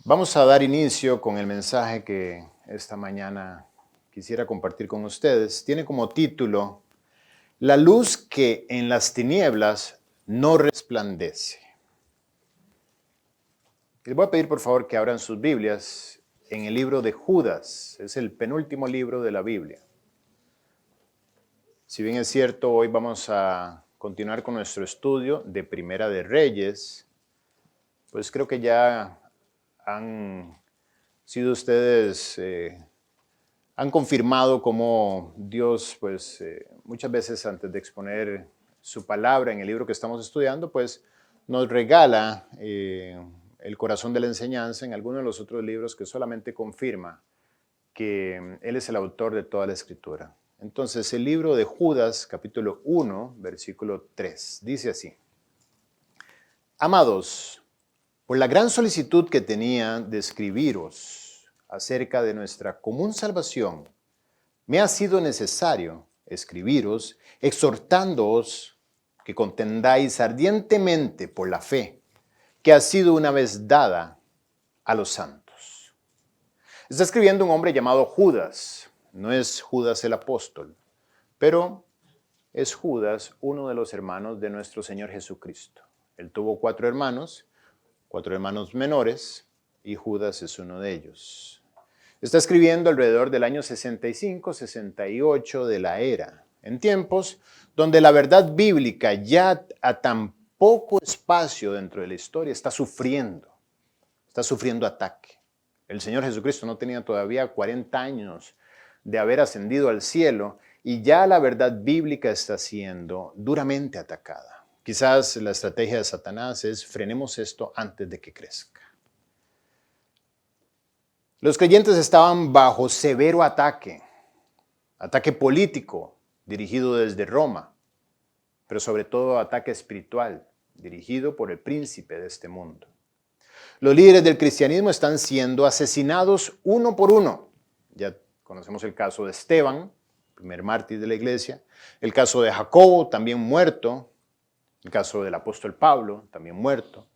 Vamos a dar inicio con el mensaje que esta mañana quisiera compartir con ustedes. Tiene como título, La luz que en las tinieblas no resplandece. Les voy a pedir por favor que abran sus Biblias en el libro de Judas. Es el penúltimo libro de la Biblia. Si bien es cierto, hoy vamos a continuar con nuestro estudio de Primera de Reyes, pues creo que ya han sido ustedes, han confirmado cómo Dios, pues muchas veces antes de exponer su palabra en el libro que estamos estudiando, pues nos regala el corazón de la enseñanza en alguno de los otros libros que solamente confirma que Él es el autor de toda la Escritura. Entonces, el libro de Judas, capítulo 1, versículo 3, dice así: Amados, por la gran solicitud que tenía de escribiros acerca de nuestra común salvación, me ha sido necesario escribiros, exhortándoos que contendáis ardientemente por la fe que ha sido una vez dada a los santos. Está escribiendo un hombre llamado Judas. No es Judas el apóstol, pero es Judas, uno de los hermanos de nuestro Señor Jesucristo. Él tuvo cuatro hermanos menores, y Judas es uno de ellos. Está escribiendo alrededor del año 65-68 de la era, en tiempos donde la verdad bíblica ya a tan poco espacio dentro de la historia está sufriendo ataque. El Señor Jesucristo no tenía todavía 40 años de haber ascendido al cielo y ya la verdad bíblica está siendo duramente atacada. Quizás la estrategia de Satanás es frenemos esto antes de que crezca. Los creyentes estaban bajo severo ataque político dirigido desde Roma, pero sobre todo ataque espiritual dirigido por el príncipe de este mundo. Los líderes del cristianismo están siendo asesinados uno por uno. Ya conocemos el caso de Esteban, primer mártir de la iglesia, el caso de Jacobo, también muerto, el caso del apóstol Pablo, también muerto,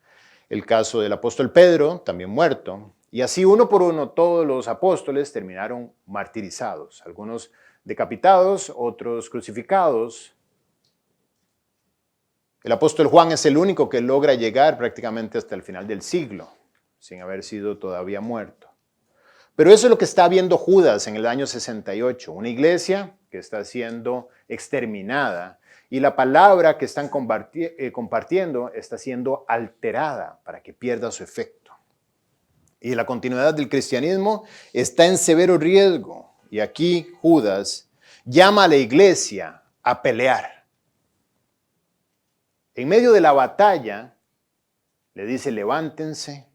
el caso del apóstol Pedro, también muerto, y así uno por uno todos los apóstoles terminaron martirizados, algunos decapitados, otros crucificados. El apóstol Juan es el único que logra llegar prácticamente hasta el final del siglo, sin haber sido todavía muerto. Pero eso es lo que está viendo Judas en el año 68, una iglesia que está siendo exterminada y la palabra que están compartiendo está siendo alterada para que pierda su efecto. Y la continuidad del cristianismo está en severo riesgo. Y aquí Judas llama a la iglesia a pelear. En medio de la batalla, le dice, levántense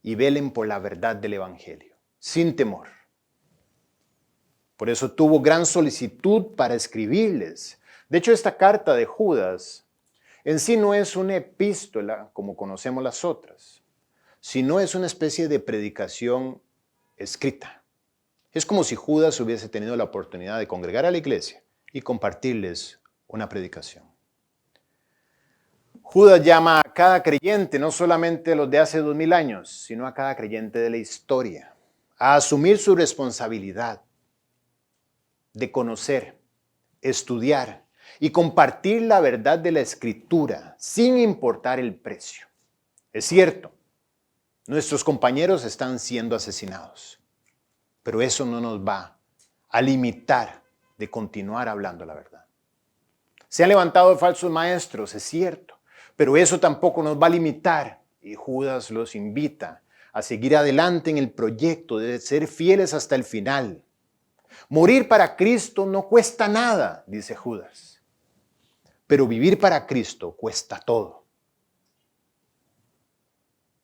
y velen por la verdad del evangelio, sin temor. Por eso tuvo gran solicitud para escribirles. De hecho, esta carta de Judas en sí no es una epístola como conocemos las otras, sino es una especie de predicación escrita. Es como si Judas hubiese tenido la oportunidad de congregar a la iglesia y compartirles una predicación. Judas llama a cada creyente, no solamente los de hace 2000 años, sino a cada creyente de la historia, a asumir su responsabilidad de conocer, estudiar y compartir la verdad de la Escritura sin importar el precio. Es cierto, nuestros compañeros están siendo asesinados, pero eso no nos va a limitar de continuar hablando la verdad. Se han levantado falsos maestros, es cierto, pero eso tampoco nos va a limitar, y Judas los invita a seguir adelante en el proyecto de ser fieles hasta el final. Morir para Cristo no cuesta nada, dice Judas, pero vivir para Cristo cuesta todo.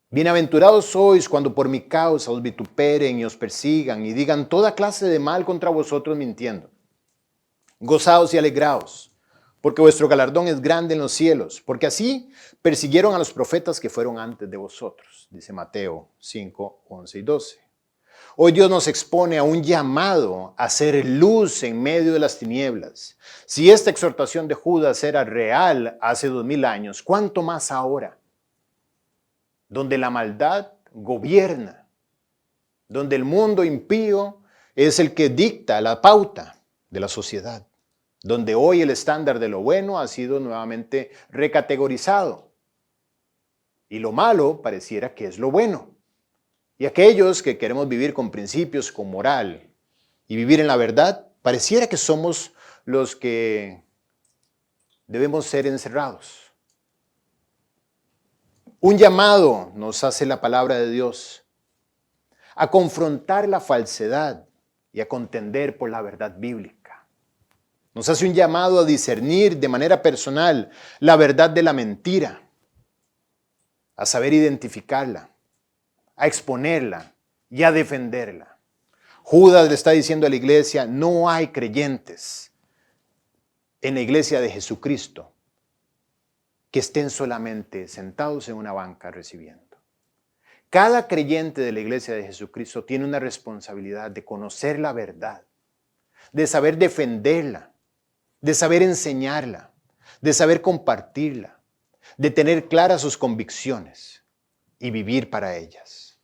Bienaventurados sois cuando por mi causa os vituperen y os persigan y digan toda clase de mal contra vosotros mintiendo. Gozaos y alegraos, porque vuestro galardón es grande en los cielos, porque así persiguieron a los profetas que fueron antes de vosotros, dice Mateo 5, 11 y 12. Hoy Dios nos expone a un llamado a ser luz en medio de las tinieblas. Si esta exhortación de Judas era real hace 2000 años, ¿cuánto más ahora? Donde la maldad gobierna, donde el mundo impío es el que dicta la pauta de la sociedad, donde hoy el estándar de lo bueno ha sido nuevamente recategorizado y lo malo pareciera que es lo bueno. Y aquellos que queremos vivir con principios, con moral y vivir en la verdad, pareciera que somos los que debemos ser encerrados. Un llamado nos hace la palabra de Dios a confrontar la falsedad y a contender por la verdad bíblica. Nos hace un llamado a discernir de manera personal la verdad de la mentira, a saber identificarla, a exponerla y a defenderla. Judas le está diciendo a la iglesia, no hay creyentes en la iglesia de Jesucristo que estén solamente sentados en una banca recibiendo. Cada creyente de la iglesia de Jesucristo tiene una responsabilidad de conocer la verdad, de saber defenderla, de saber enseñarla, de saber compartirla, de tener claras sus convicciones y vivir para ellas.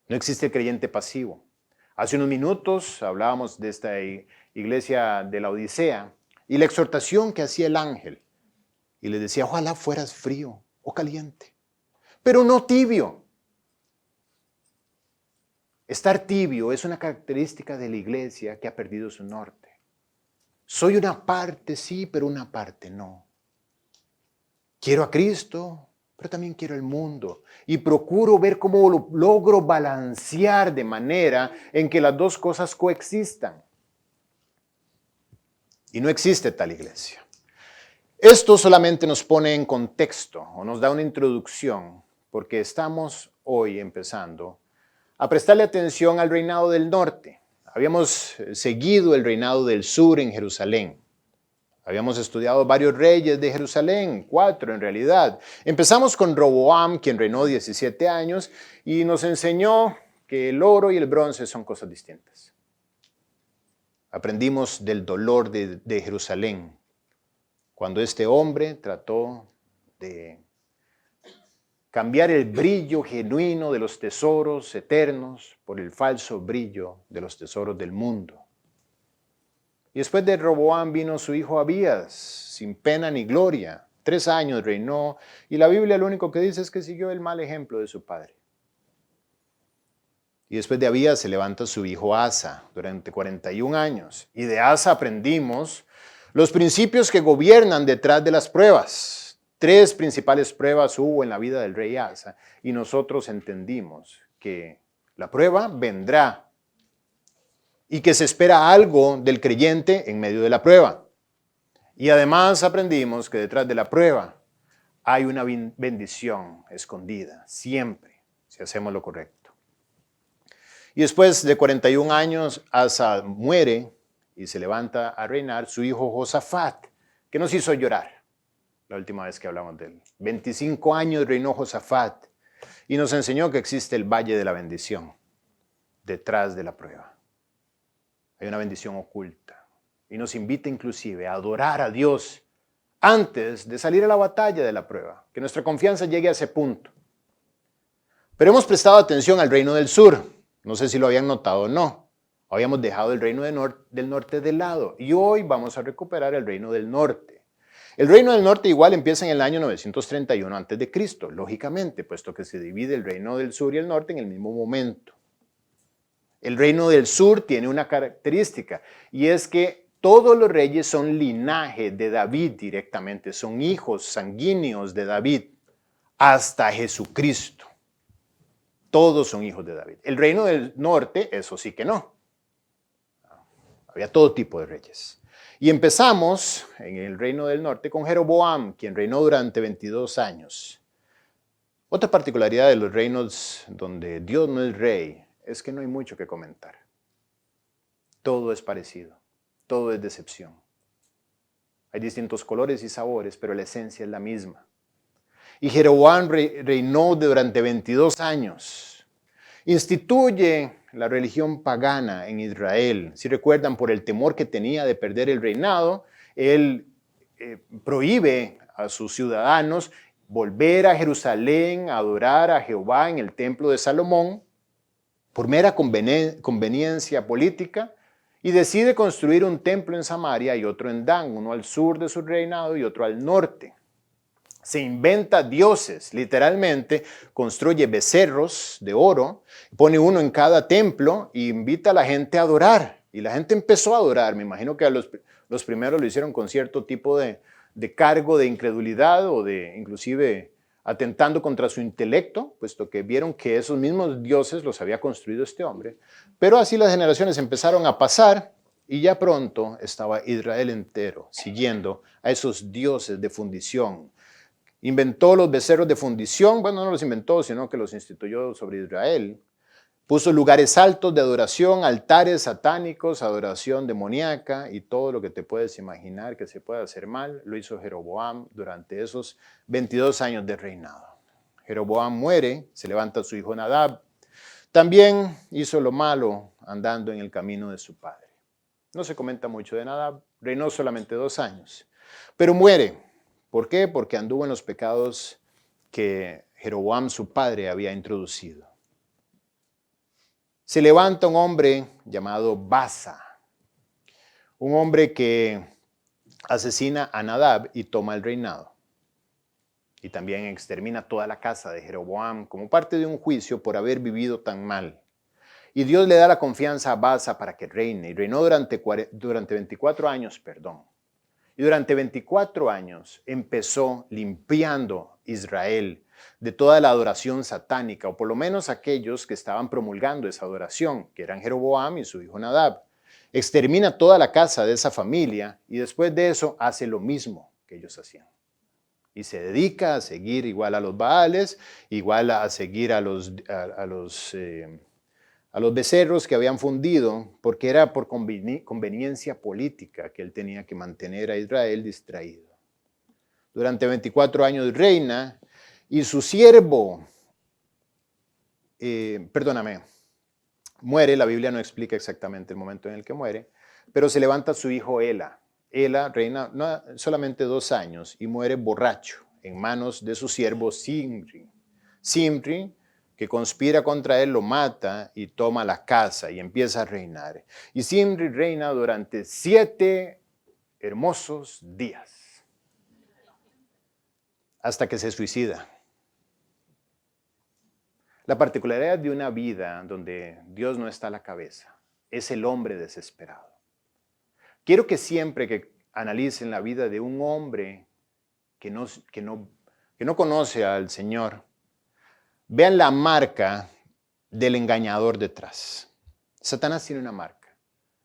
No existe el creyente pasivo. Hace unos minutos hablábamos de esta iglesia de la Odisea y la exhortación que hacía el ángel. Y les decía, ojalá fueras frío o caliente, pero no tibio. Estar tibio es una característica de la iglesia que ha perdido su norte. Soy una parte, sí, pero una parte no. Quiero a Cristo, pero también quiero el mundo. Y procuro ver cómo lo logro balancear de manera en que las dos cosas coexistan. Y no existe tal iglesia. Esto solamente nos pone en contexto o nos da una introducción, porque estamos hoy empezando a prestarle atención al reinado del norte. Habíamos seguido el reinado del sur en Jerusalén. Habíamos estudiado varios reyes de Jerusalén, 4 en realidad. Empezamos con Roboam, quien reinó 17 años, y nos enseñó que el oro y el bronce son cosas distintas. Aprendimos del dolor de Jerusalén, cuando este hombre trató de cambiar el brillo genuino de los tesoros eternos por el falso brillo de los tesoros del mundo. Y después de Roboam vino su hijo Abías, sin pena ni gloria. 3 años reinó, y la Biblia lo único que dice es que siguió el mal ejemplo de su padre. Y después de Abías se levanta su hijo Asa durante 41 años. Y de Asa aprendimos los principios que gobiernan detrás de las pruebas. 3 principales pruebas hubo en la vida del rey Asa, y nosotros entendimos que la prueba vendrá y que se espera algo del creyente en medio de la prueba. Y además aprendimos que detrás de la prueba hay una bendición escondida, siempre, si hacemos lo correcto. Y después de 41 años, Asa muere y se levanta a reinar su hijo Josafat, que nos hizo llorar la última vez que hablamos de él. 25 años reinó Josafat y nos enseñó que existe el valle de la bendición detrás de la prueba. Hay una bendición oculta y nos invita inclusive a adorar a Dios antes de salir a la batalla de la prueba, que nuestra confianza llegue a ese punto. Pero hemos prestado atención al reino del sur, no sé si lo habían notado o no. Habíamos dejado el reino del norte de lado y hoy vamos a recuperar el reino del norte. El reino del norte igual empieza en el año 931 a.C., lógicamente, puesto que se divide el reino del sur y el norte en el mismo momento. El reino del sur tiene una característica, y es que todos los reyes son linaje de David directamente, son hijos sanguíneos de David, hasta Jesucristo. Todos son hijos de David. El reino del norte, eso sí que no. Había todo tipo de reyes. Y empezamos en el reino del norte con Jeroboam, quien reinó durante 22 años. Otra particularidad de los reinos donde Dios no es rey es que no hay mucho que comentar. Todo es parecido, todo es decepción. Hay distintos colores y sabores, pero la esencia es la misma. Y Jeroboam reinó durante 22 años. Instituye la religión pagana en Israel. Si recuerdan, por el temor que tenía de perder el reinado, él prohíbe a sus ciudadanos volver a Jerusalén a adorar a Jehová en el templo de Salomón por mera conveniencia política y decide construir un templo en Samaria y otro en Dan, uno al sur de su reinado y otro al norte. Se inventa dioses, literalmente construye becerros de oro, pone uno en cada templo e invita a la gente a adorar. Y la gente empezó a adorar. Me imagino que los primeros lo hicieron con cierto tipo de cargo de incredulidad o de inclusive atentando contra su intelecto, puesto que vieron que esos mismos dioses los había construido este hombre. Pero así las generaciones empezaron a pasar y ya pronto estaba Israel entero siguiendo a esos dioses de fundición. Inventó los becerros de fundición, bueno, no los inventó, sino que los instituyó sobre Israel. Puso lugares altos de adoración, altares satánicos, adoración demoníaca y todo lo que te puedes imaginar que se puede hacer mal, lo hizo Jeroboam durante esos 22 años de reinado. Jeroboam muere, se levanta su hijo Nadab. También hizo lo malo andando en el camino de su padre. No se comenta mucho de Nadab, reinó solamente 2 años, pero muere. ¿Por qué? Porque anduvo en los pecados que Jeroboam, su padre, había introducido. Se levanta un hombre llamado Baasa, un hombre que asesina a Nadab y toma el reinado. Y también extermina toda la casa de Jeroboam como parte de un juicio por haber vivido tan mal. Y Dios le da la confianza a Baasa para que reine. Y reinó durante 24 años, Y durante 24 años empezó limpiando Israel de toda la adoración satánica, o por lo menos aquellos que estaban promulgando esa adoración, que eran Jeroboam y su hijo Nadab. Extermina toda la casa de esa familia y después de eso hace lo mismo que ellos hacían. Y se dedica a seguir igual a los Baales, igual a seguir a los becerros que habían fundido, porque era por conveniencia política que él tenía que mantener a Israel distraído. Durante 24 años reina y su siervo, muere, la Biblia no explica exactamente el momento en el que muere, pero se levanta su hijo Ela. Ela reina solamente 2 años y muere borracho en manos de su siervo Zimri. Zimri, que conspira contra él, lo mata y toma la casa y empieza a reinar. Y Zimri reina durante 7 hermosos días, hasta que se suicida. La particularidad de una vida donde Dios no está a la cabeza es el hombre desesperado. Quiero que siempre que analicen la vida de un hombre que no conoce al Señor, vean la marca del engañador detrás. Satanás tiene una marca.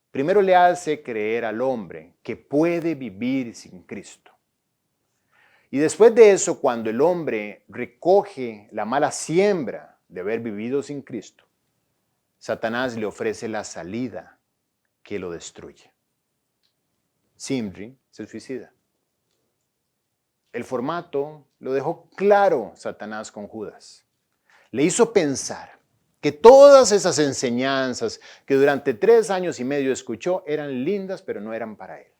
Primero le hace creer al hombre que puede vivir sin Cristo. Y después de eso, cuando el hombre recoge la mala siembra de haber vivido sin Cristo, Satanás le ofrece la salida que lo destruye. Zimri se suicida. El formato lo dejó claro Satanás con Judas. Le hizo pensar que todas esas enseñanzas que durante 3 años y medio escuchó eran lindas, pero no eran para él.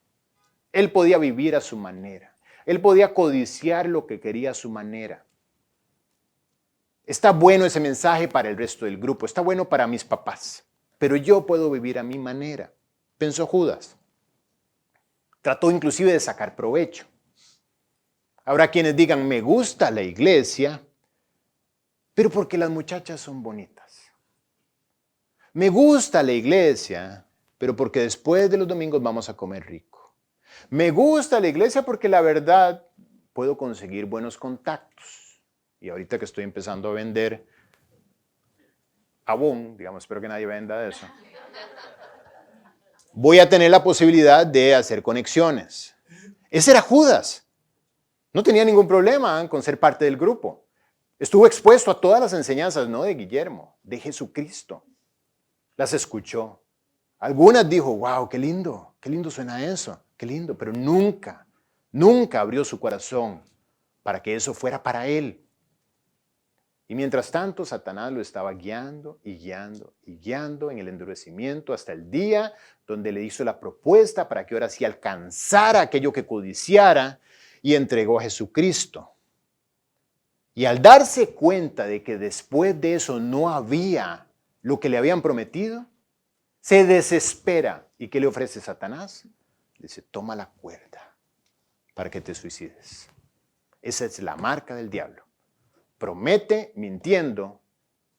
Él podía vivir a su manera. Él podía codiciar lo que quería a su manera. Está bueno ese mensaje para el resto del grupo, está bueno para mis papás, pero yo puedo vivir a mi manera, pensó Judas. Trató inclusive de sacar provecho. Habrá quienes digan, me gusta la iglesia, pero porque las muchachas son bonitas. Me gusta la iglesia, pero porque después de los domingos vamos a comer rico. Me gusta la iglesia porque la verdad puedo conseguir buenos contactos. Y ahorita que estoy empezando a vender Avon, digamos, espero que nadie venda eso, voy a tener la posibilidad de hacer conexiones. Ese era Judas. No tenía ningún problema con ser parte del grupo. Estuvo expuesto a todas las enseñanzas, no de Guillermo, de Jesucristo. Las escuchó. Algunas dijo, wow, qué lindo suena eso, qué lindo, pero nunca abrió su corazón para que eso fuera para él. Y mientras tanto, Satanás lo estaba guiando y guiando y guiando en el endurecimiento hasta el día donde le hizo la propuesta para que ahora sí alcanzara aquello que codiciara y entregó a Jesucristo. Y al darse cuenta de que después de eso no había lo que le habían prometido, se desespera. ¿Y qué le ofrece Satanás? Le dice, toma la cuerda para que te suicides. Esa es la marca del diablo. Promete mintiendo.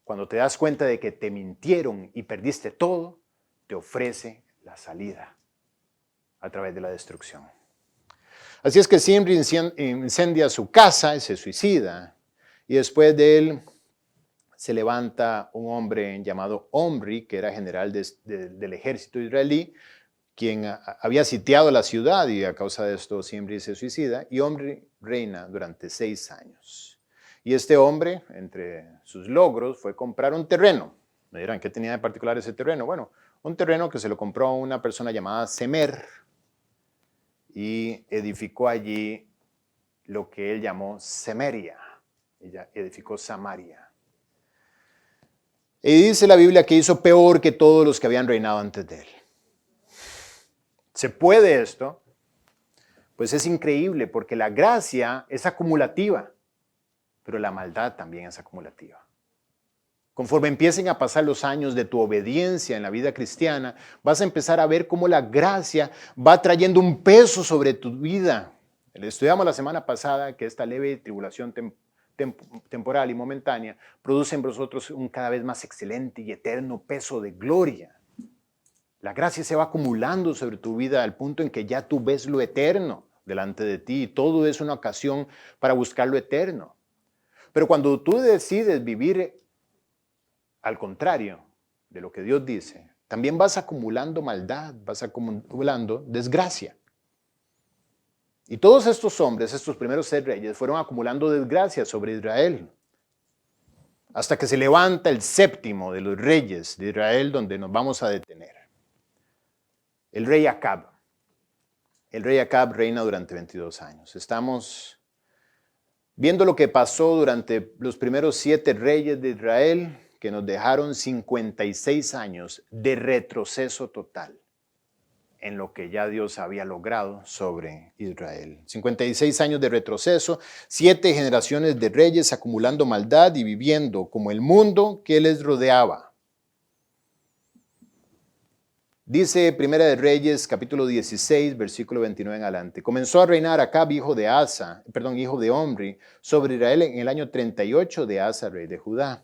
Cuando te das cuenta de que te mintieron y perdiste todo, te ofrece la salida a través de la destrucción. Así es que Zimri incendia su casa y se suicida. Y después de él se levanta un hombre llamado Omri, que era general del ejército israelí, quien había sitiado la ciudad, y a causa de esto Zimri se suicida, y Omri reina durante 6 años. Y este hombre, entre sus logros, fue comprar un terreno. Me dirán, ¿qué tenía de particular ese terreno? Bueno, un terreno que se lo compró a una persona llamada Semer, y edificó allí lo que él llamó Semeria. Ella edificó Samaria. Y dice la Biblia que hizo peor que todos los que habían reinado antes de él. ¿Se puede esto? Pues es increíble, porque la gracia es acumulativa, pero la maldad también es acumulativa. Conforme empiecen a pasar los años de tu obediencia en la vida cristiana, vas a empezar a ver cómo la gracia va trayendo un peso sobre tu vida. Estudiamos la semana pasada que esta leve tribulación temporal y momentánea produce en vosotros un cada vez más excelente y eterno peso de gloria. La gracia se va acumulando sobre tu vida al punto en que ya tú ves lo eterno delante de ti, y todo es una ocasión para buscar lo eterno. Pero cuando tú decides vivir al contrario de lo que Dios dice, también vas acumulando maldad, vas acumulando desgracia. Y todos estos hombres, estos primeros 6 reyes, fueron acumulando desgracia sobre Israel, hasta que se levanta el 7º de los reyes de Israel, donde nos vamos a detener. El rey Acab. El rey Acab reina durante 22 años. Estamos viendo lo que pasó durante los primeros 7 reyes de Israel, que nos dejaron 56 años de retroceso total en lo que ya Dios había logrado sobre Israel. 56 años de retroceso, 7 generaciones de reyes acumulando maldad y viviendo como el mundo que les rodeaba. Dice Primera de Reyes, capítulo 16, versículo 29 en adelante. Comenzó a reinar Acab, hijo de Omri, sobre Israel en el año 38 de Asa, rey de Judá.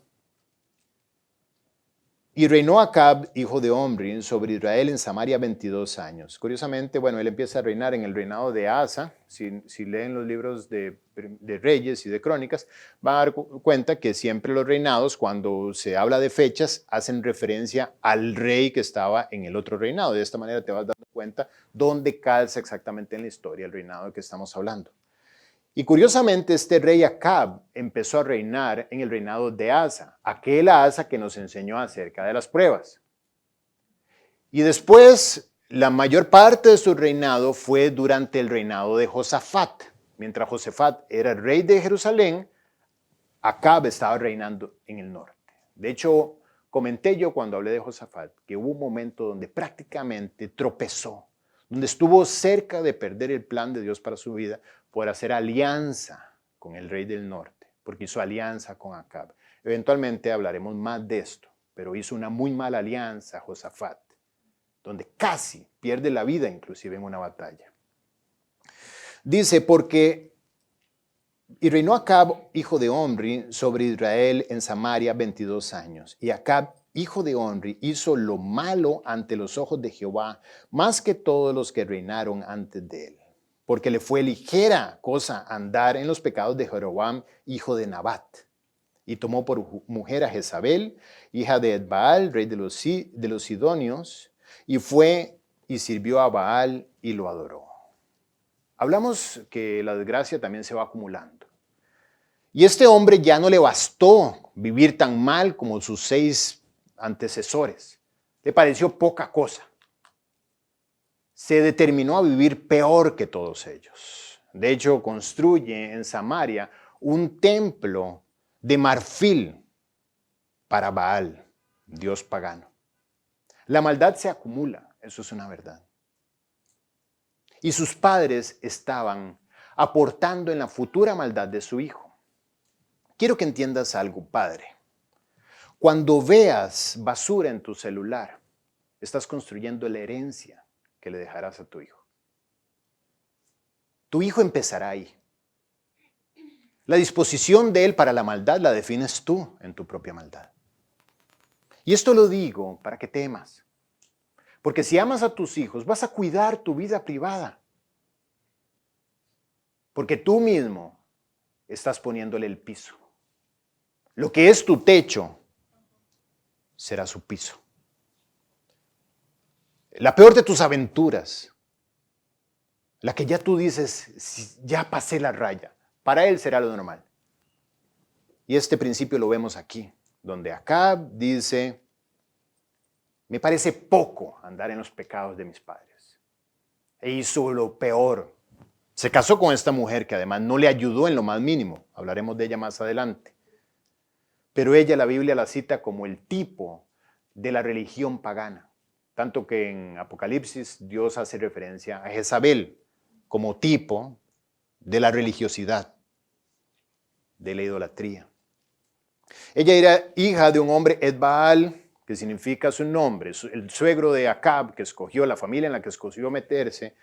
Y reinó Acab, hijo de Omri, sobre Israel en Samaria 22 años. Curiosamente, él empieza a reinar en el reinado de Asa. Si leen los libros de Reyes y de Crónicas, van a dar cuenta que siempre los reinados, cuando se habla de fechas, hacen referencia al rey que estaba en el otro reinado. De esta manera te vas dando cuenta dónde calza exactamente en la historia el reinado de que estamos hablando. Y curiosamente, este rey Acab empezó a reinar en el reinado de Asa, aquel Asa que nos enseñó acerca de las pruebas. Y después, la mayor parte de su reinado fue durante el reinado de Josafat. Mientras Josafat era el rey de Jerusalén, Acab estaba reinando en el norte. De hecho, comenté yo cuando hablé de Josafat que hubo un momento donde prácticamente tropezó, donde estuvo cerca de perder el plan de Dios para su vida por hacer alianza con el rey del norte, porque hizo alianza con Acab. Eventualmente hablaremos más de esto, pero hizo una muy mala alianza Josafat, donde casi pierde la vida inclusive en una batalla. Dice, y reinó Acab, hijo de Omri, sobre Israel en Samaria 22 años. Y Acab, hijo de Omri, hizo lo malo ante los ojos de Jehová, más que todos los que reinaron antes de él. Porque le fue ligera cosa andar en los pecados de Jeroboam, hijo de Nabat. Y tomó por mujer a Jezabel, hija de Baal, rey de los Sidonios, y fue y sirvió a Baal y lo adoró. Hablamos que la desgracia también se va acumulando. Y este hombre ya no le bastó vivir tan mal como sus 6 antecesores. Le pareció poca cosa. Se determinó a vivir peor que todos ellos. De hecho, construye en Samaria un templo de marfil para Baal, dios pagano. La maldad se acumula, eso es una verdad. Y sus padres estaban aportando en la futura maldad de su hijo. Quiero que entiendas algo, padre. Cuando veas basura en tu celular, estás construyendo la herencia que le dejarás a tu hijo. Tu hijo empezará ahí. La disposición de él para la maldad la defines tú en tu propia maldad. Y esto lo digo para que temas. Porque si amas a tus hijos, vas a cuidar tu vida privada. Porque tú mismo estás poniéndole el piso. Lo que es tu techo será su piso. La peor de tus aventuras, la que ya tú dices, ya pasé la raya, para él será lo normal. Y este principio lo vemos aquí, donde Acab dice, me parece poco andar en los pecados de mis padres. E hizo lo peor. Se casó con esta mujer que además no le ayudó en lo más mínimo. Hablaremos de ella más adelante. Pero ella, la Biblia la cita como el tipo de la religión pagana. Tanto que en Apocalipsis Dios hace referencia a Jezabel como tipo de la religiosidad, de la idolatría. Ella era hija de un hombre Ed-Baal, que significa su nombre, el suegro de Acab, que escogió la familia en la que escogió meterse.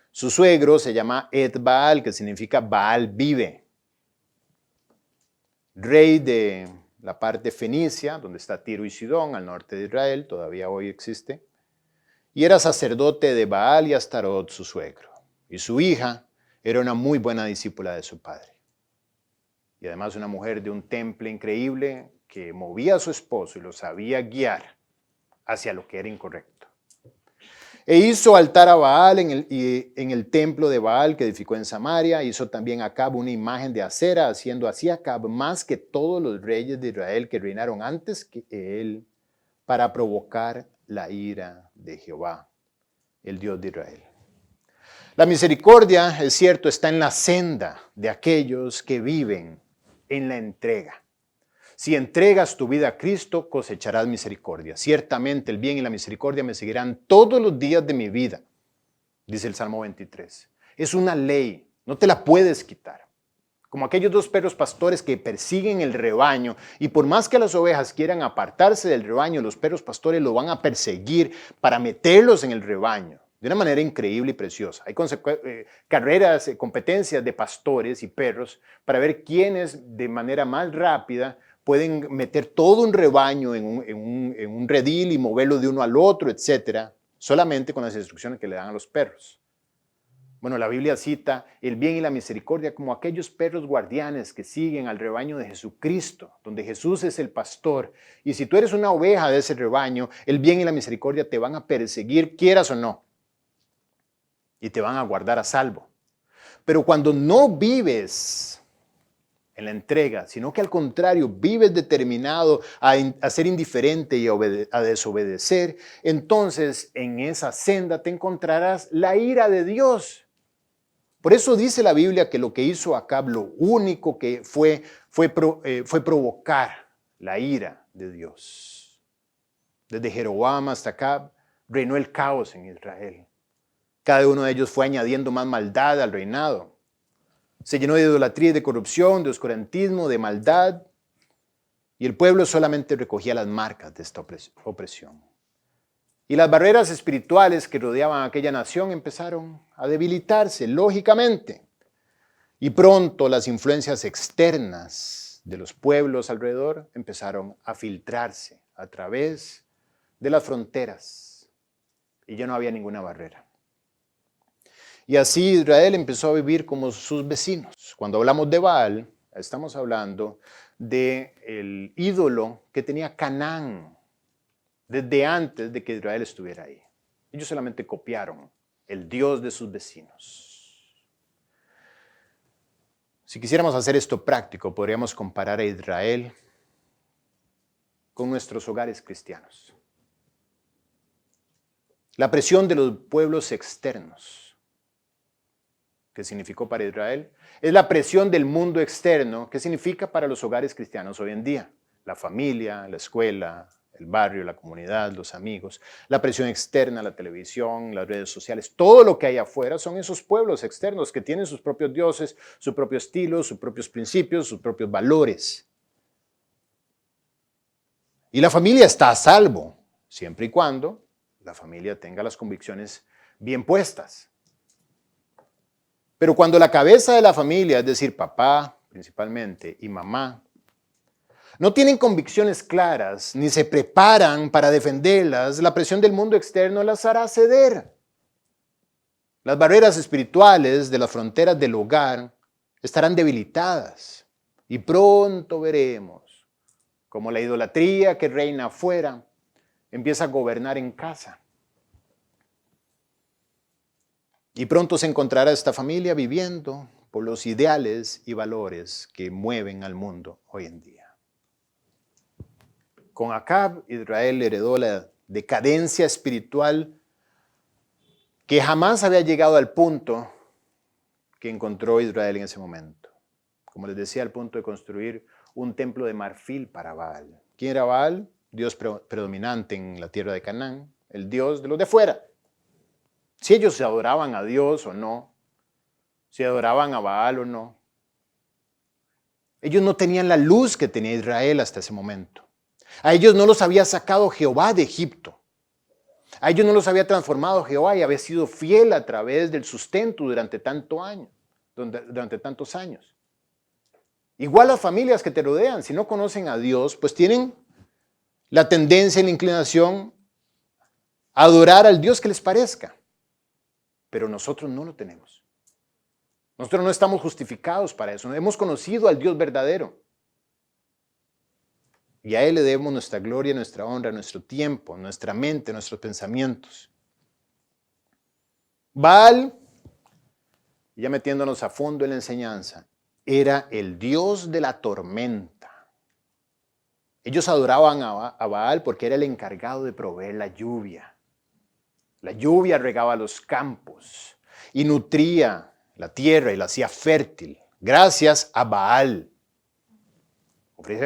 Su suegro se llama Ed-Baal, que significa Baal vive. Rey de la parte fenicia, donde está Tiro y Sidón, al norte de Israel, todavía hoy existe. Y era sacerdote de Baal y Astarot, su suegro. Y su hija era una muy buena discípula de su padre. Y además una mujer de un temple increíble que movía a su esposo y lo sabía guiar hacia lo que era incorrecto. E hizo altar a Baal en el templo de Baal que edificó en Samaria. Hizo también Acab una imagen de acera, haciendo así Acab más que todos los reyes de Israel que reinaron antes que él, para provocar la ira de Jehová, el Dios de Israel. La misericordia, es cierto, está en la senda de aquellos que viven en la entrega. Si entregas tu vida a Cristo, cosecharás misericordia. Ciertamente el bien y la misericordia me seguirán todos los días de mi vida, dice el Salmo 23. Es una ley, no te la puedes quitar. Como aquellos dos perros pastores que persiguen el rebaño y por más que las ovejas quieran apartarse del rebaño, los perros pastores lo van a perseguir para meterlos en el rebaño de una manera increíble y preciosa. Hay carreras, competencias de pastores y perros para ver quiénes de manera más rápida pueden meter todo un rebaño en un redil y moverlo de uno al otro, etcétera, solamente con las instrucciones que le dan a los perros. Bueno, la Biblia cita el bien y la misericordia como aquellos perros guardianes que siguen al rebaño de Jesucristo, donde Jesús es el pastor. Y si tú eres una oveja de ese rebaño, el bien y la misericordia te van a perseguir, quieras o no, y te van a guardar a salvo. Pero cuando no vives en la entrega, sino que al contrario, vives determinado a ser indiferente y a desobedecer, entonces en esa senda te encontrarás la ira de Dios. Por eso dice la Biblia que lo que hizo Acab, lo único que fue provocar la ira de Dios. Desde Jeroboam hasta Acab reinó el caos en Israel. Cada uno de ellos fue añadiendo más maldad al reinado. Se llenó de idolatría y de corrupción, de oscurantismo, de maldad. Y el pueblo solamente recogía las marcas de esta opresión. Y las barreras espirituales que rodeaban a aquella nación empezaron a debilitarse, lógicamente. Y pronto las influencias externas de los pueblos alrededor empezaron a filtrarse a través de las fronteras. Y ya no había ninguna barrera. Y así Israel empezó a vivir como sus vecinos. Cuando hablamos de Baal, estamos hablando del ídolo que tenía Canaán desde antes de que Israel estuviera ahí. Ellos solamente copiaron el Dios de sus vecinos. Si quisiéramos hacer esto práctico, podríamos comparar a Israel con nuestros hogares cristianos. La presión de los pueblos externos, que significó para Israel, es la presión del mundo externo, que significa para los hogares cristianos hoy en día. La familia, la escuela, el barrio, la comunidad, los amigos, la presión externa, la televisión, las redes sociales, todo lo que hay afuera son esos pueblos externos que tienen sus propios dioses, su propio estilo, sus propios principios, sus propios valores. Y la familia está a salvo, siempre y cuando la familia tenga las convicciones bien puestas. Pero cuando la cabeza de la familia, es decir, papá principalmente y mamá, no tienen convicciones claras ni se preparan para defenderlas, la presión del mundo externo las hará ceder. Las barreras espirituales de las fronteras del hogar estarán debilitadas y pronto veremos cómo la idolatría que reina afuera empieza a gobernar en casa. Y pronto se encontrará esta familia viviendo por los ideales y valores que mueven al mundo hoy en día. Con Acab, Israel heredó la decadencia espiritual que jamás había llegado al punto que encontró Israel en ese momento. Como les decía, al punto de construir un templo de marfil para Baal. ¿Quién era Baal? Dios predominante en la tierra de Canaán, el Dios de los de fuera. Si ellos se adoraban a Dios o no, si adoraban a Baal o no. Ellos no tenían la luz que tenía Israel hasta ese momento. A ellos no los había sacado Jehová de Egipto. A ellos no los había transformado Jehová y había sido fiel a través del sustento durante tantos años. Igual las familias que te rodean, si no conocen a Dios, pues tienen la tendencia y la inclinación a adorar al Dios que les parezca. Pero nosotros no lo tenemos. Nosotros no estamos justificados para eso. Hemos conocido al Dios verdadero. Y a Él le debemos nuestra gloria, nuestra honra, nuestro tiempo, nuestra mente, nuestros pensamientos. Baal, ya metiéndonos a fondo en la enseñanza, era el Dios de la tormenta. Ellos adoraban a Baal porque era el encargado de proveer la lluvia. La lluvia regaba los campos y nutría la tierra y la hacía fértil, gracias a Baal.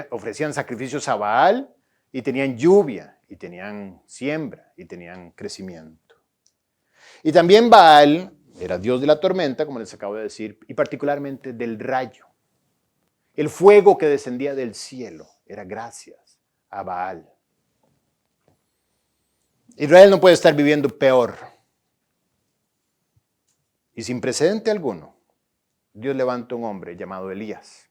Ofrecían sacrificios a Baal y tenían lluvia, y tenían siembra, y tenían crecimiento. Y también Baal era Dios de la tormenta, como les acabo de decir, y particularmente del rayo. El fuego que descendía del cielo era gracias a Baal. Israel no puede estar viviendo peor. Y sin precedente alguno, Dios levanta un hombre llamado Elías.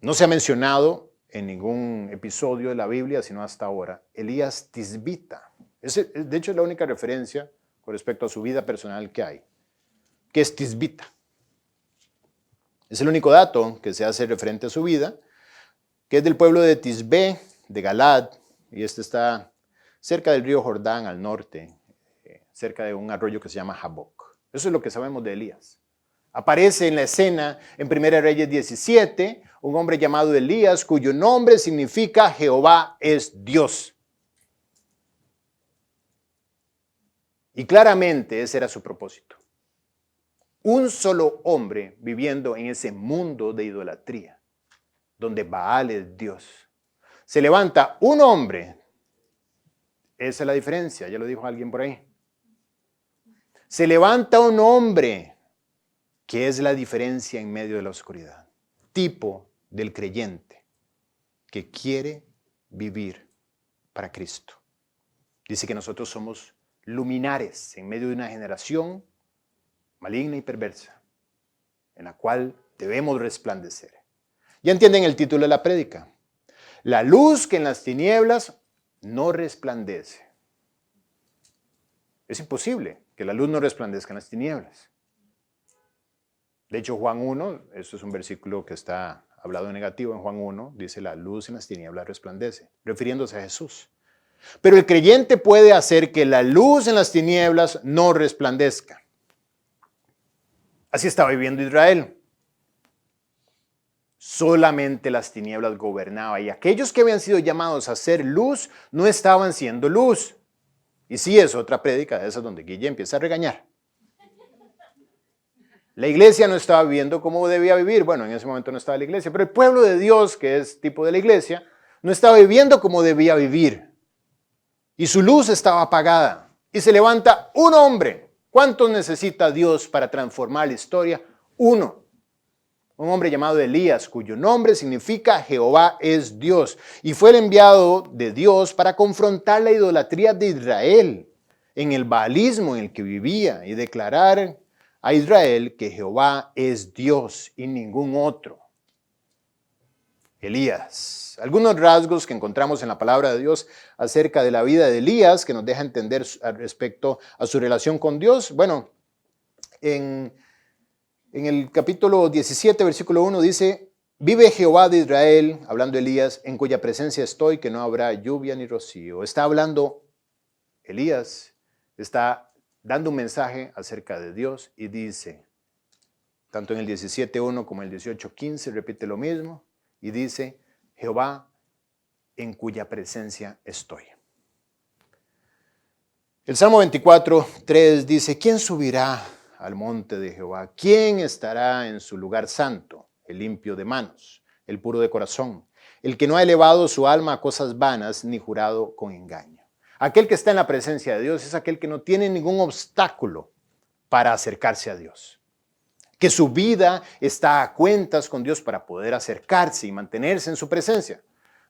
No se ha mencionado en ningún episodio de la Biblia, sino hasta ahora, Elías Tisbita. De hecho, es la única referencia con respecto a su vida personal que hay, que es Tisbita. Es el único dato que se hace referente a su vida, que es del pueblo de Tisbé, de Galad, y este está cerca del río Jordán al norte, cerca de un arroyo que se llama Jaboc. Eso es lo que sabemos de Elías. Aparece en la escena en 1 Reyes 17, un hombre llamado Elías, cuyo nombre significa Jehová es Dios. Y claramente ese era su propósito. Un solo hombre viviendo en ese mundo de idolatría, donde Baal es Dios. Se levanta un hombre, esa es la diferencia, ya lo dijo alguien por ahí. Se levanta un hombre, que es la diferencia en medio de la oscuridad. Tipo del creyente que quiere vivir para Cristo. Dice que nosotros somos luminares en medio de una generación maligna y perversa, en la cual debemos resplandecer. Ya entienden el título de la prédica. La luz que en las tinieblas no resplandece. Es imposible que la luz no resplandezca en las tinieblas. De hecho, Juan 1, esto es un versículo que está hablado en negativo en Juan 1, dice la luz en las tinieblas resplandece, refiriéndose a Jesús. Pero el creyente puede hacer que la luz en las tinieblas no resplandezca. Así estaba viviendo Israel. Solamente las tinieblas gobernaban y aquellos que habían sido llamados a ser luz no estaban siendo luz. Y sí, es otra prédica de esas donde Guille empieza a regañar. La iglesia no estaba viviendo como debía vivir. Bueno, en ese momento no estaba la iglesia, pero el pueblo de Dios, que es tipo de la iglesia, no estaba viviendo como debía vivir y su luz estaba apagada. Y se levanta un hombre. ¿Cuántos necesita Dios para transformar la historia? Uno. Un hombre llamado Elías, cuyo nombre significa Jehová es Dios. Y fue el enviado de Dios para confrontar la idolatría de Israel en el baalismo en el que vivía y declarar a Israel que Jehová es Dios y ningún otro. Elías. Algunos rasgos que encontramos en la palabra de Dios acerca de la vida de Elías que nos deja entender respecto a su relación con Dios. Bueno, en el capítulo 17, versículo 1 dice, vive Jehová de Israel, hablando Elías, en cuya presencia estoy, que no habrá lluvia ni rocío. Está hablando Elías, está dando un mensaje acerca de Dios y dice, tanto en el 17.1 como en el 18.15, repite lo mismo y dice, Jehová en cuya presencia estoy. El Salmo 24.3 dice, ¿quién subirá al monte de Jehová? ¿Quién estará en su lugar santo? El limpio de manos, el puro de corazón, el que no ha elevado su alma a cosas vanas ni jurado con engaño. Aquel que está en la presencia de Dios es aquel que no tiene ningún obstáculo para acercarse a Dios. Que su vida está a cuentas con Dios para poder acercarse y mantenerse en su presencia.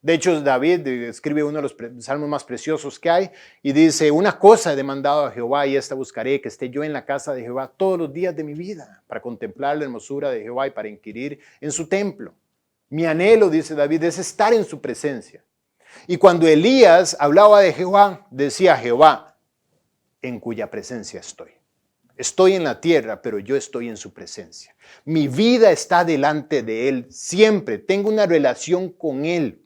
De hecho, David escribe uno de los salmos más preciosos que hay y dice, una cosa he demandado a Jehová y esta buscaré, que esté yo en la casa de Jehová todos los días de mi vida, para contemplar la hermosura de Jehová y para inquirir en su templo. Mi anhelo, dice David, es estar en su presencia. Y cuando Elías hablaba de Jehová, decía Jehová, en cuya presencia estoy. Estoy en la tierra, pero yo estoy en su presencia. Mi vida está delante de Él siempre. Tengo una relación con Él.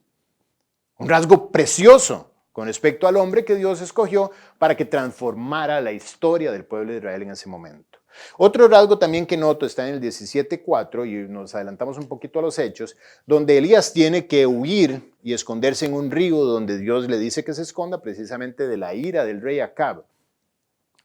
Un rasgo precioso con respecto al hombre que Dios escogió para que transformara la historia del pueblo de Israel en ese momento. Otro rasgo también que noto está en el 17.4 y nos adelantamos un poquito a los hechos, donde Elías tiene que huir y esconderse en un río donde Dios le dice que se esconda precisamente de la ira del rey Acab.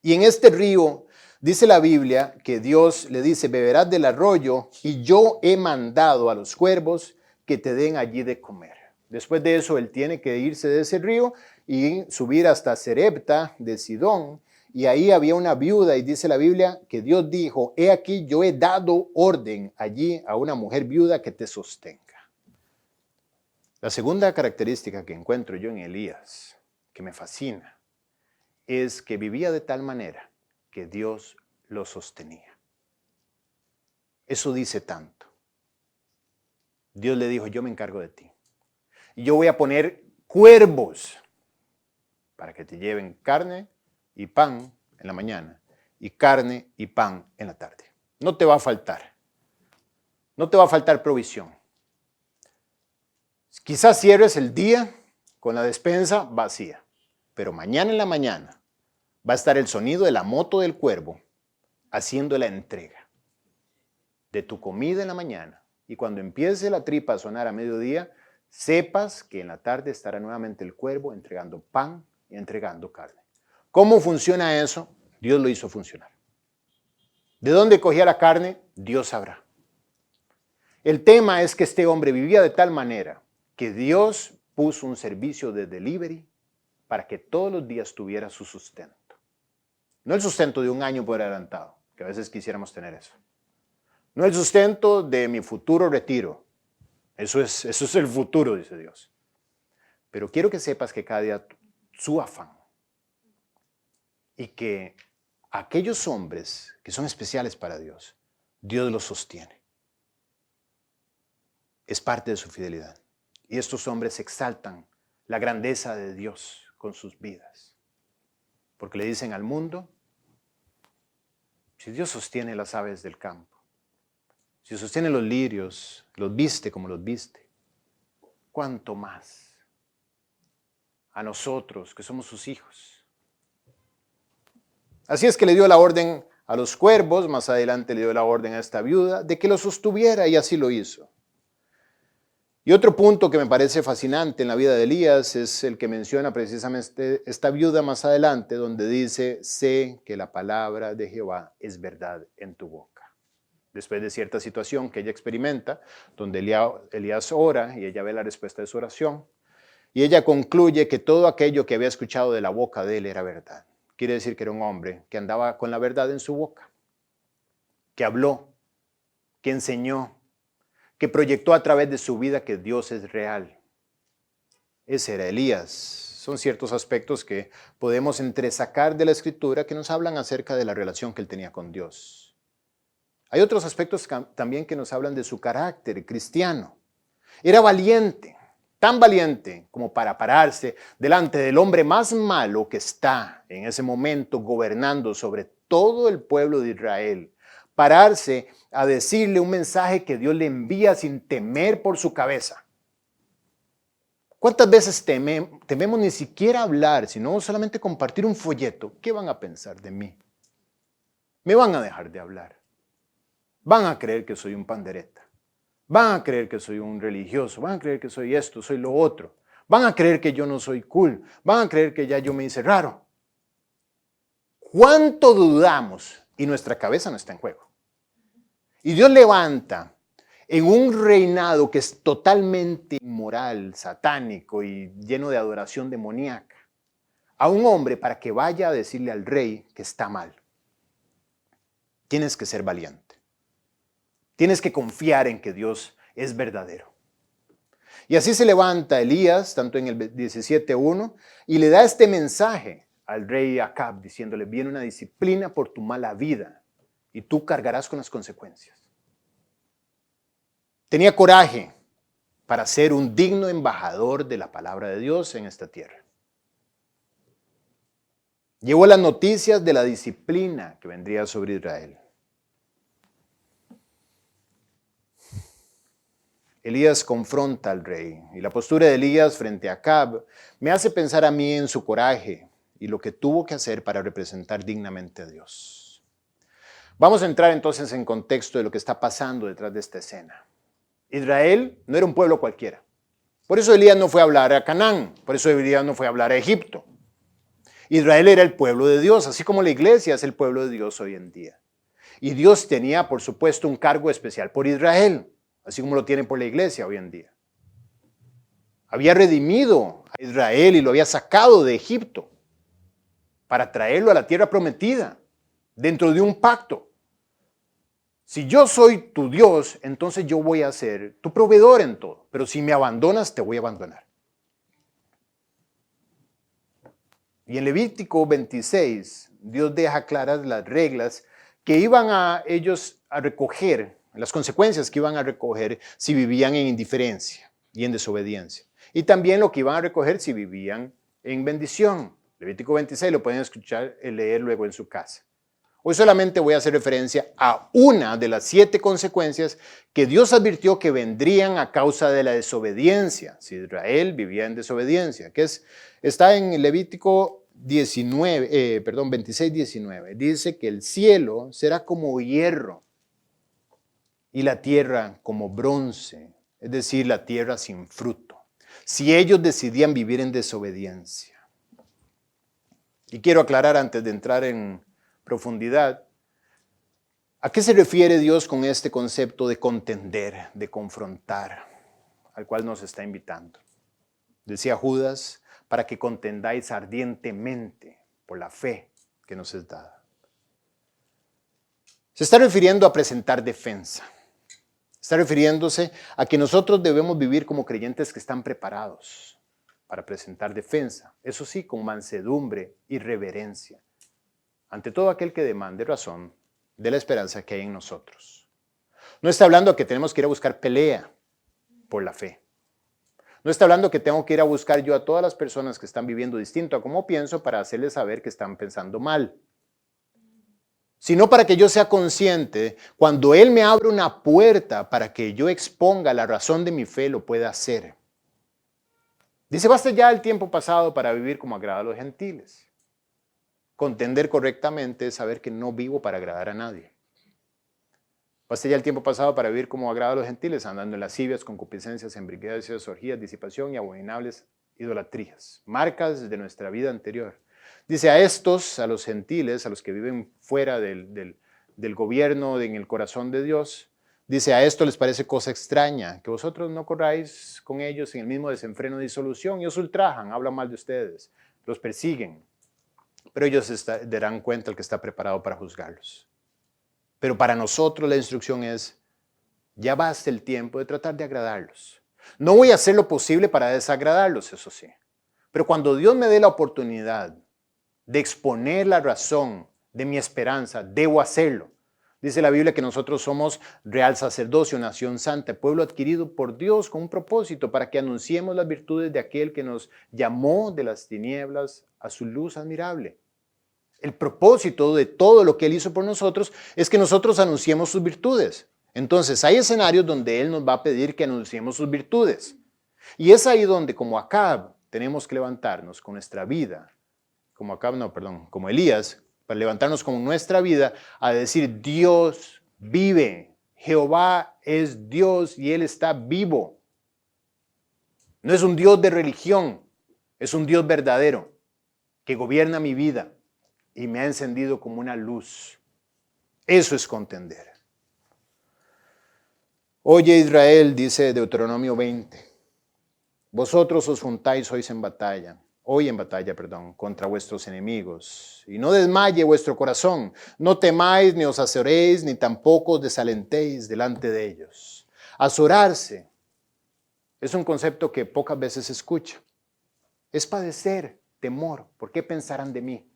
Y en este río dice la Biblia que Dios le dice, beberás del arroyo y yo he mandado a los cuervos que te den allí de comer. Después de eso, él tiene que irse de ese río y subir hasta Serepta de Sidón. Y ahí había una viuda y dice la Biblia que Dios dijo, he aquí yo he dado orden allí a una mujer viuda que te sostenga. La segunda característica que encuentro yo en Elías, que me fascina, es que vivía de tal manera que Dios lo sostenía. Eso dice tanto. Dios le dijo, yo me encargo de ti. Y yo voy a poner cuervos para que te lleven carne y pan en la mañana y carne y pan en la tarde. No te va a faltar. No te va a faltar provisión. Quizás cierres el día con la despensa vacía, pero mañana en la mañana va a estar el sonido de la moto del cuervo haciendo la entrega de tu comida en la mañana. Y cuando empiece la tripa a sonar a mediodía, sepas que en la tarde estará nuevamente el cuervo entregando pan y entregando carne. ¿Cómo funciona eso? Dios lo hizo funcionar. ¿De dónde cogía la carne? Dios sabrá. El tema es que este hombre vivía de tal manera que Dios puso un servicio de delivery para que todos los días tuviera su sustento. No el sustento de un año por adelantado, que a veces quisiéramos tener eso. No el sustento de mi futuro retiro. Eso es el futuro, dice Dios. Pero quiero que sepas que cada día su afán y que aquellos hombres que son especiales para Dios, Dios los sostiene. Es parte de su fidelidad. Y estos hombres exaltan la grandeza de Dios con sus vidas. Porque le dicen al mundo, si Dios sostiene las aves del campo, si sostiene los lirios, los viste como los viste, ¿cuánto más a nosotros que somos sus hijos? Así es que le dio la orden a los cuervos, más adelante le dio la orden a esta viuda, de que lo sostuviera y así lo hizo. Y otro punto que me parece fascinante en la vida de Elías es el que menciona precisamente esta viuda más adelante, donde dice, sé que la palabra de Jehová es verdad en tu boca. Después de cierta situación que ella experimenta, donde Elías ora y ella ve la respuesta de su oración, Y ella concluye que todo aquello que había escuchado de la boca de él era verdad. Quiere decir que era un hombre que andaba con la verdad en su boca, que habló, que enseñó, que proyectó a través de su vida que Dios es real. Ese era Elías. Son ciertos aspectos que podemos entresacar de la Escritura que nos hablan acerca de la relación que él tenía con Dios. Hay otros aspectos también que nos hablan de su carácter cristiano. Era valiente, tan valiente como para pararse delante del hombre más malo que está en ese momento gobernando sobre todo el pueblo de Israel. Pararse a decirle un mensaje que Dios le envía sin temer por su cabeza. ¿Cuántas veces tememos ni siquiera hablar, sino solamente compartir un folleto? ¿Qué van a pensar de mí? Me van a dejar de hablar. Van a creer que soy un pandereta. Van a creer que soy un religioso. Van a creer que soy esto, soy lo otro. Van a creer que yo no soy cool. Van a creer que ya yo me hice raro. ¿Cuánto dudamos? Y nuestra cabeza no está en juego. Y Dios levanta en un reinado que es totalmente inmoral, satánico y lleno de adoración demoníaca, a un hombre para que vaya a decirle al rey que está mal. Tienes que ser valiente. Tienes que confiar en que Dios es verdadero. Y así se levanta Elías, tanto en el 17:1, y le da este mensaje al rey Acab, diciéndole, viene una disciplina por tu mala vida, y tú cargarás con las consecuencias. Tenía coraje para ser un digno embajador de la palabra de Dios en esta tierra. Llevó las noticias de la disciplina que vendría sobre Israel. Elías confronta al rey y la postura de Elías frente a Acab me hace pensar a mí en su coraje y lo que tuvo que hacer para representar dignamente a Dios. Vamos a entrar entonces en contexto de lo que está pasando detrás de esta escena. Israel no era un pueblo cualquiera. Por eso Elías no fue a hablar a Canaán, por eso Elías no fue a hablar a Egipto. Israel era el pueblo de Dios, así como la iglesia es el pueblo de Dios hoy en día. Y Dios tenía, por supuesto, un cargo especial por Israel, así como lo tiene por la iglesia hoy en día. Había redimido a Israel y lo había sacado de Egipto para traerlo a la tierra prometida, dentro de un pacto. Si yo soy tu Dios, entonces yo voy a ser tu proveedor en todo. Pero si me abandonas, te voy a abandonar. Y en Levítico 26, Dios deja claras las reglas que iban a ellos a recoger, las consecuencias que iban a recoger si vivían en indiferencia y en desobediencia. Y también lo que iban a recoger si vivían en bendición. Levítico 26 lo pueden escuchar y leer luego en su casa. Hoy solamente voy a hacer referencia a una de las 7 consecuencias que Dios advirtió que vendrían a causa de la desobediencia, si Israel vivía en desobediencia, que está en Levítico 26, 19. Dice que el cielo será como hierro y la tierra como bronce, es decir, la tierra sin fruto, si ellos decidían vivir en desobediencia. Y quiero aclarar antes de entrar en profundidad, ¿a qué se refiere Dios con este concepto de contender, de confrontar, al cual nos está invitando? Decía Judas, para que contendáis ardientemente por la fe que nos es dada. Se está refiriendo a presentar defensa. Está refiriéndose a que nosotros debemos vivir como creyentes que están preparados para presentar defensa, eso sí, con mansedumbre y reverencia, ante todo aquel que demande razón de la esperanza que hay en nosotros. No está hablando que tenemos que ir a buscar pelea por la fe. No está hablando que tengo que ir a buscar yo a todas las personas que están viviendo distinto a como pienso para hacerles saber que están pensando mal. Sino para que yo sea consciente, cuando Él me abre una puerta para que yo exponga la razón de mi fe, lo pueda hacer. Dice, basta ya el tiempo pasado para vivir como agrada a los gentiles. Contender correctamente es saber que no vivo para agradar a nadie. Basta ya el tiempo pasado para vivir como agrada a los gentiles, andando en lascivias, concupiscencias, embriaguez, orgías, disipación y abominables idolatrías, marcas de nuestra vida anterior. Dice a estos, a los gentiles, a los que viven fuera del gobierno, en el corazón de Dios, Dice, a esto les parece cosa extraña, que vosotros no corráis con ellos en el mismo desenfreno de disolución, y os ultrajan, hablan mal de ustedes, los persiguen, pero ellos darán cuenta al que está preparado para juzgarlos. Pero para nosotros la instrucción es, ya basta el tiempo de tratar de agradarlos. No voy a hacer lo posible para desagradarlos, eso sí, pero cuando Dios me dé la oportunidad de exponer la razón de mi esperanza, debo hacerlo. Dice la Biblia que nosotros somos real sacerdocio, nación santa, pueblo adquirido por Dios con un propósito para que anunciemos las virtudes de aquel que nos llamó de las tinieblas a su luz admirable. El propósito de todo lo que Él hizo por nosotros es que nosotros anunciemos sus virtudes. Entonces hay escenarios donde Él nos va a pedir que anunciemos sus virtudes. Y es ahí donde, como Acab, tenemos que levantarnos con nuestra vida, como Elías, para levantarnos con nuestra vida a decir, Dios vive, Jehová es Dios y Él está vivo. No es un Dios de religión, es un Dios verdadero que gobierna mi vida y me ha encendido como una luz. Eso es contender. Oye Israel, dice Deuteronomio 20, vosotros os juntáis hoy en batalla, contra vuestros enemigos. Y no desmaye vuestro corazón, no temáis, ni os azoréis, ni tampoco os desalentéis delante de ellos. Azorarse es un concepto que pocas veces se escucha. Es padecer temor. ¿Por qué pensarán de mí?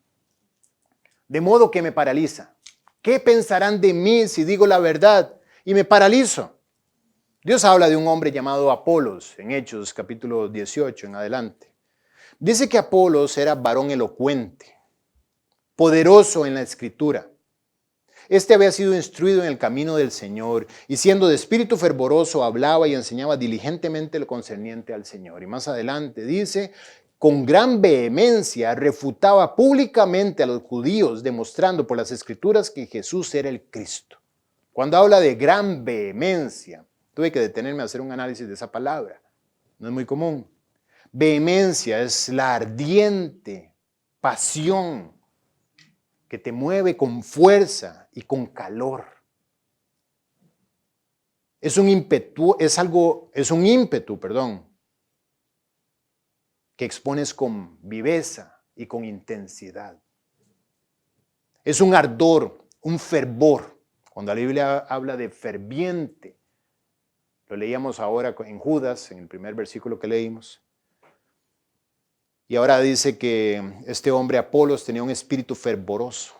De modo que me paraliza. ¿Qué pensarán de mí si digo la verdad y me paralizo? Dios habla de un hombre llamado Apolos en Hechos capítulo 18 en adelante. Dice que Apolos era varón elocuente, poderoso en la escritura. Este había sido instruido en el camino del Señor y siendo de espíritu fervoroso hablaba y enseñaba diligentemente lo concerniente al Señor. Y más adelante dice, con gran vehemencia refutaba públicamente a los judíos, demostrando por las escrituras que Jesús era el Cristo. Cuando habla de gran vehemencia, tuve que detenerme a hacer un análisis de esa palabra. No es muy común. Vehemencia es la ardiente pasión que te mueve con fuerza y con calor. Es un ímpetu, que expones con viveza y con intensidad. Es un ardor, un fervor. Cuando la Biblia habla de ferviente, lo leíamos ahora en Judas, en el primer versículo que leímos. Y ahora dice que este hombre Apolos tenía un espíritu fervoroso.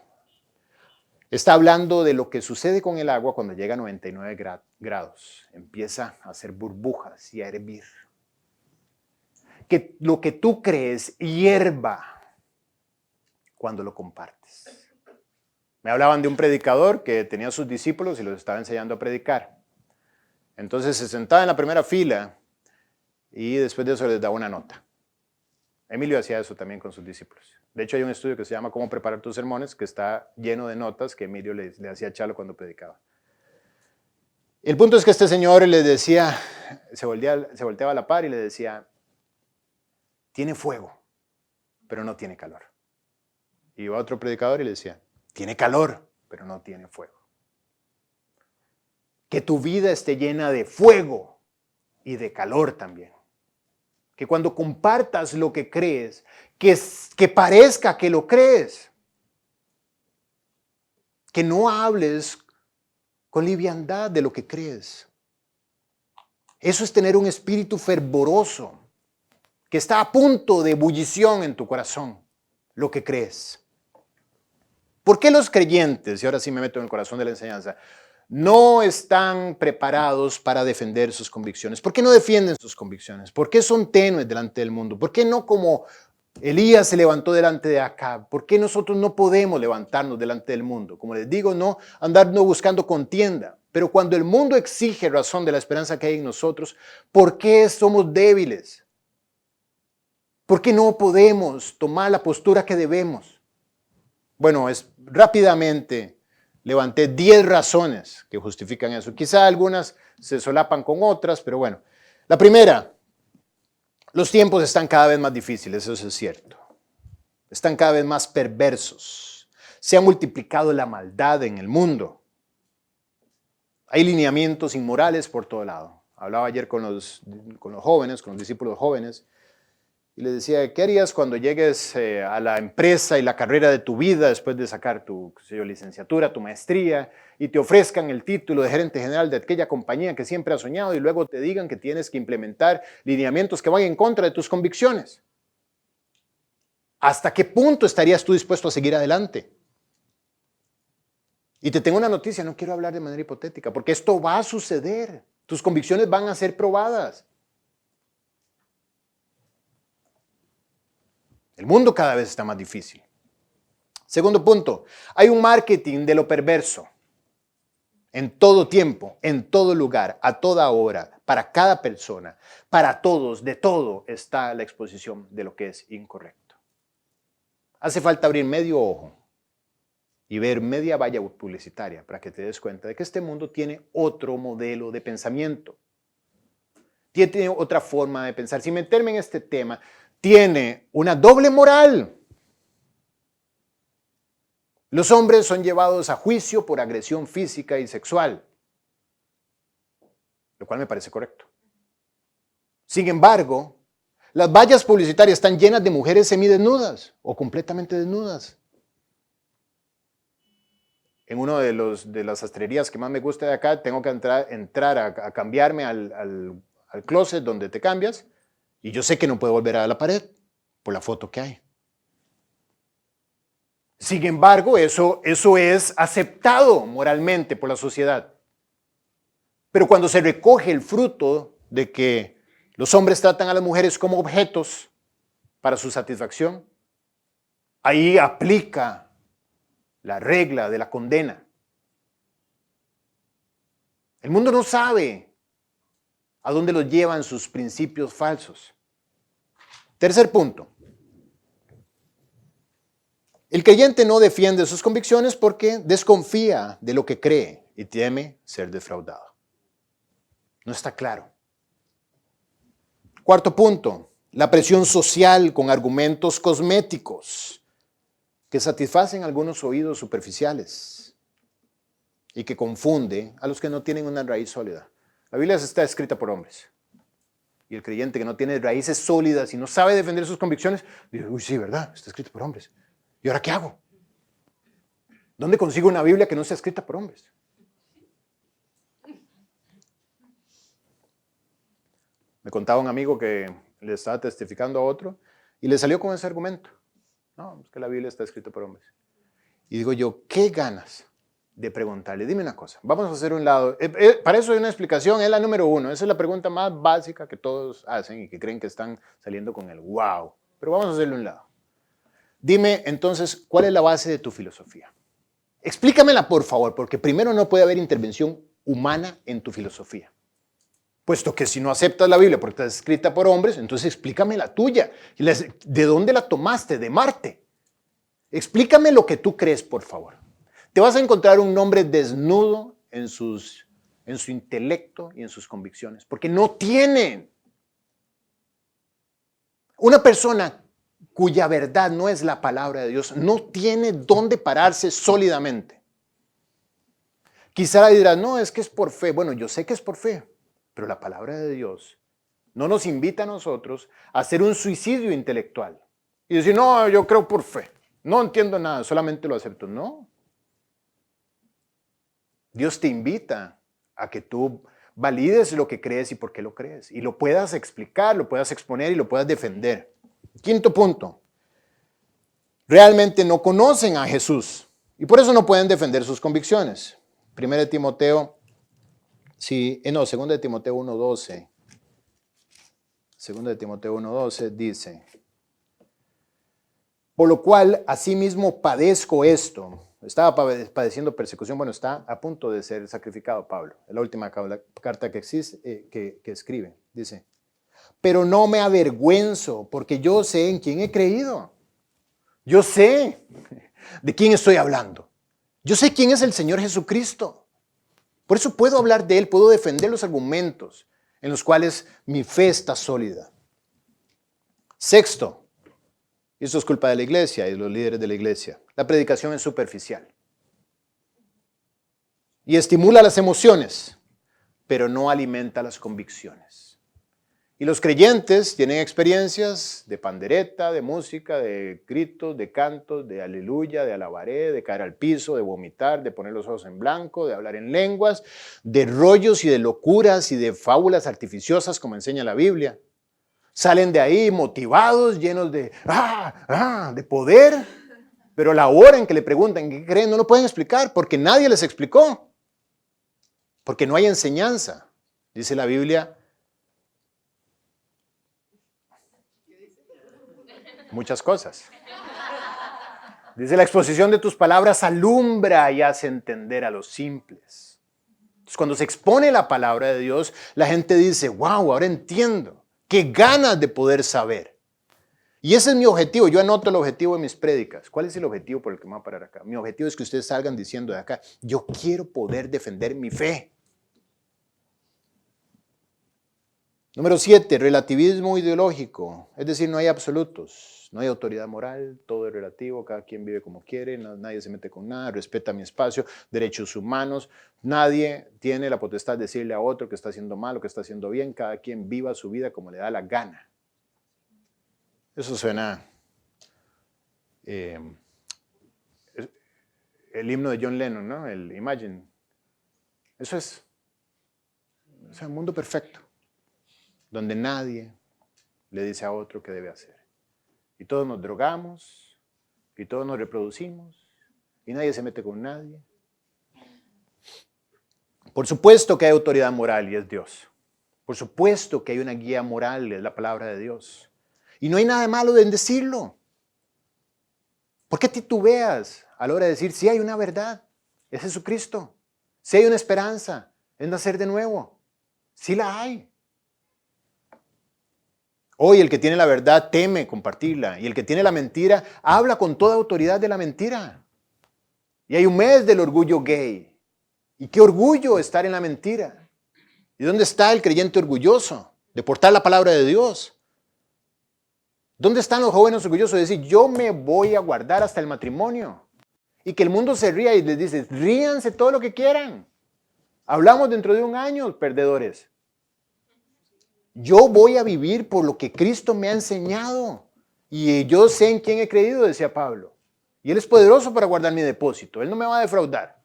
Está hablando de lo que sucede con el agua cuando llega a 99 grados. Empieza a hacer burbujas y a hervir. Que lo que tú crees hierva cuando lo compartes. Me hablaban de un predicador que tenía a sus discípulos y los estaba enseñando a predicar. Entonces se sentaba en la primera fila y después de eso les daba una nota. Emilio hacía eso también con sus discípulos. De hecho, hay un estudio que se llama Cómo preparar tus sermones, que está lleno de notas que Emilio le hacía a Chalo cuando predicaba. El punto es que este señor le decía, se volteaba a la par y le decía, tiene fuego, pero no tiene calor. Y iba otro predicador y le decía, tiene calor, pero no tiene fuego. Que tu vida esté llena de fuego y de calor también. Que cuando compartas lo que crees, que parezca que lo crees. Que no hables con liviandad de lo que crees. Eso es tener un espíritu fervoroso, que está a punto de ebullición en tu corazón, lo que crees. ¿Por qué los creyentes, y ahora sí me meto en el corazón de la enseñanza, no están preparados para defender sus convicciones? ¿Por qué no defienden sus convicciones? ¿Por qué son tenues delante del mundo? ¿Por qué no como Elías se levantó delante de Acab? ¿Por qué nosotros no podemos levantarnos delante del mundo? Como les digo, no andar buscando contienda. Pero cuando el mundo exige razón de la esperanza que hay en nosotros, ¿por qué somos débiles? ¿Por qué no podemos tomar la postura que debemos? Bueno, rápidamente levanté 10 razones que justifican eso. Quizá algunas se solapan con otras, pero bueno. La primera, los tiempos están cada vez más difíciles, eso es cierto. Están cada vez más perversos. Se ha multiplicado la maldad en el mundo. Hay lineamientos inmorales por todo lado. Hablaba ayer con los jóvenes, con los discípulos jóvenes, y les decía, ¿qué harías cuando llegues a la empresa y la carrera de tu vida después de sacar tu licenciatura, tu maestría, y te ofrezcan el título de gerente general de aquella compañía que siempre has soñado y luego te digan que tienes que implementar lineamientos que van en contra de tus convicciones? ¿Hasta qué punto estarías tú dispuesto a seguir adelante? Y te tengo una noticia, no quiero hablar de manera hipotética, porque esto va a suceder. Tus convicciones van a ser probadas. El mundo cada vez está más difícil. Segundo punto, hay un marketing de lo perverso. En todo tiempo, en todo lugar, a toda hora, para cada persona, para todos, de todo está la exposición de lo que es incorrecto. Hace falta abrir medio ojo y ver media valla publicitaria para que te des cuenta de que este mundo tiene otro modelo de pensamiento. Tiene otra forma de pensar. Sin meterme en este tema, tiene una doble moral. Los hombres son llevados a juicio por agresión física y sexual, lo cual me parece correcto. Sin embargo, las vallas publicitarias están llenas de mujeres semidesnudas o completamente desnudas. En una de las sastrerías que más me gusta de acá, tengo que entrar a cambiarme al closet donde te cambias, y yo sé que no puedo volver a la pared por la foto que hay. Sin embargo, eso es aceptado moralmente por la sociedad. Pero cuando se recoge el fruto de que los hombres tratan a las mujeres como objetos para su satisfacción, ahí aplica la regla de la condena. El mundo no sabe a dónde los llevan sus principios falsos. Tercer punto. El creyente no defiende sus convicciones porque desconfía de lo que cree y teme ser defraudado. No está claro. Cuarto punto. La presión social con argumentos cosméticos que satisfacen algunos oídos superficiales y que confunde a los que no tienen una raíz sólida. La Biblia está escrita por hombres. Y el creyente que no tiene raíces sólidas y no sabe defender sus convicciones, dice, uy, sí, ¿verdad? Está escrito por hombres. ¿Y ahora qué hago? ¿Dónde consigo una Biblia que no sea escrita por hombres? Me contaba un amigo que le estaba testificando a otro y le salió con ese argumento. No, es que la Biblia está escrita por hombres. Y digo yo, ¿qué ganas de preguntarle? Dime una cosa, vamos a hacer un lado. Para eso hay una explicación, es la número uno. Esa es la pregunta más básica que todos hacen y que creen que están saliendo con el wow. Pero vamos a hacerle un lado. Dime entonces, ¿cuál es la base de tu filosofía? Explícamela, por favor, porque primero no puede haber intervención humana en tu filosofía. Puesto que si no aceptas la Biblia porque está escrita por hombres, entonces explícame la tuya. ¿De dónde la tomaste? De Marte. Explícame lo que tú crees, por favor. Te vas a encontrar un hombre desnudo en su intelecto y en sus convicciones, porque no tienen. Una persona cuya verdad no es la palabra de Dios no tiene dónde pararse sólidamente. Quizá dirás, no, es que es por fe. Bueno, yo sé que es por fe. Pero la palabra de Dios no nos invita a nosotros a hacer un suicidio intelectual y decir, no, yo creo por fe, no entiendo nada, solamente lo acepto. No. Dios te invita a que tú valides lo que crees y por qué lo crees y lo puedas explicar, lo puedas exponer y lo puedas defender. Quinto punto. Realmente no conocen a Jesús y por eso no pueden defender sus convicciones. 2 Timoteo 1:12. 2 Timoteo 1:12 dice, por lo cual asimismo padezco esto. Estaba padeciendo persecución, bueno, está a punto de ser sacrificado Pablo. Es la última carta que escribe. Dice, pero no me avergüenzo porque yo sé en quién he creído. Yo sé de quién estoy hablando. Yo sé quién es el Señor Jesucristo. Por eso puedo hablar de Él, puedo defender los argumentos en los cuales mi fe está sólida. Sexto, y esto es culpa de la iglesia y de los líderes de la iglesia, la predicación es superficial. y estimula las emociones, pero no alimenta las convicciones. Y los creyentes tienen experiencias de pandereta, de música, de gritos, de cantos, de aleluya, de alabaré, de caer al piso, de vomitar, de poner los ojos en blanco, de hablar en lenguas, de rollos y de locuras y de fábulas artificiosas como enseña la Biblia. Salen de ahí motivados, llenos de poder, pero a la hora en que le preguntan qué creen no lo pueden explicar porque nadie les explicó. Porque no hay enseñanza. Dice la Biblia, muchas cosas. Dice, la exposición de tus palabras alumbra y hace entender a los simples. Entonces, cuando se expone la palabra de Dios, la gente dice, wow, ahora entiendo. Qué ganas de poder saber. Y ese es mi objetivo. Yo anoto el objetivo de mis prédicas. ¿Cuál es el objetivo por el que me voy a parar acá? Mi objetivo es que ustedes salgan diciendo de acá, yo quiero poder defender mi fe. Número 7, relativismo ideológico. Es decir, no hay absolutos, no hay autoridad moral, todo es relativo, cada quien vive como quiere, nadie se mete con nada, respeta mi espacio, derechos humanos. Nadie tiene la potestad de decirle a otro que está haciendo mal o que está haciendo bien, cada quien viva su vida como le da la gana. Eso suena el himno de John Lennon, ¿no? El Imagine. Eso es un mundo perfecto, donde nadie le dice a otro qué debe hacer. Y todos nos drogamos, y todos nos reproducimos, y nadie se mete con nadie. Por supuesto que hay autoridad moral y es Dios. Por supuesto que hay una guía moral, es la palabra de Dios. Y no hay nada de malo en decirlo. ¿Por qué titubeas a la hora de decir, sí hay una verdad, es Jesucristo? Sí hay una esperanza, es nacer de nuevo. Sí la hay. Hoy el que tiene la verdad teme compartirla y el que tiene la mentira habla con toda autoridad de la mentira. Y hay un mes del orgullo gay. Y qué orgullo estar en la mentira. ¿Y dónde está el creyente orgulloso de portar la palabra de Dios? ¿Dónde están los jóvenes orgullosos de decir, yo me voy a guardar hasta el matrimonio? Y que el mundo se ría y les dice, ríanse todo lo que quieran. Hablamos dentro de un año, perdedores. Yo voy a vivir por lo que Cristo me ha enseñado. Y yo sé en quién he creído, decía Pablo. Y Él es poderoso para guardar mi depósito. Él no me va a defraudar.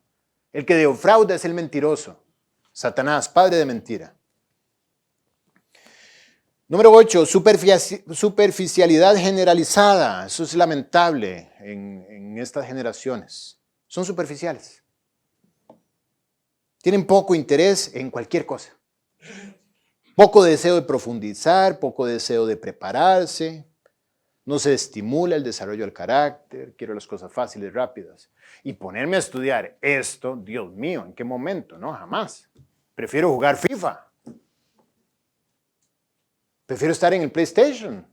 El que defrauda es el mentiroso. Satanás, padre de mentira. Número 8, superficialidad generalizada. Eso es lamentable en estas generaciones. Son superficiales. Tienen poco interés en cualquier cosa. Poco deseo de profundizar, poco deseo de prepararse. No se estimula el desarrollo del carácter. Quiero las cosas fáciles, rápidas. Y ponerme a estudiar esto, Dios mío, ¿en qué momento? No, jamás. Prefiero jugar FIFA. Prefiero estar en el PlayStation.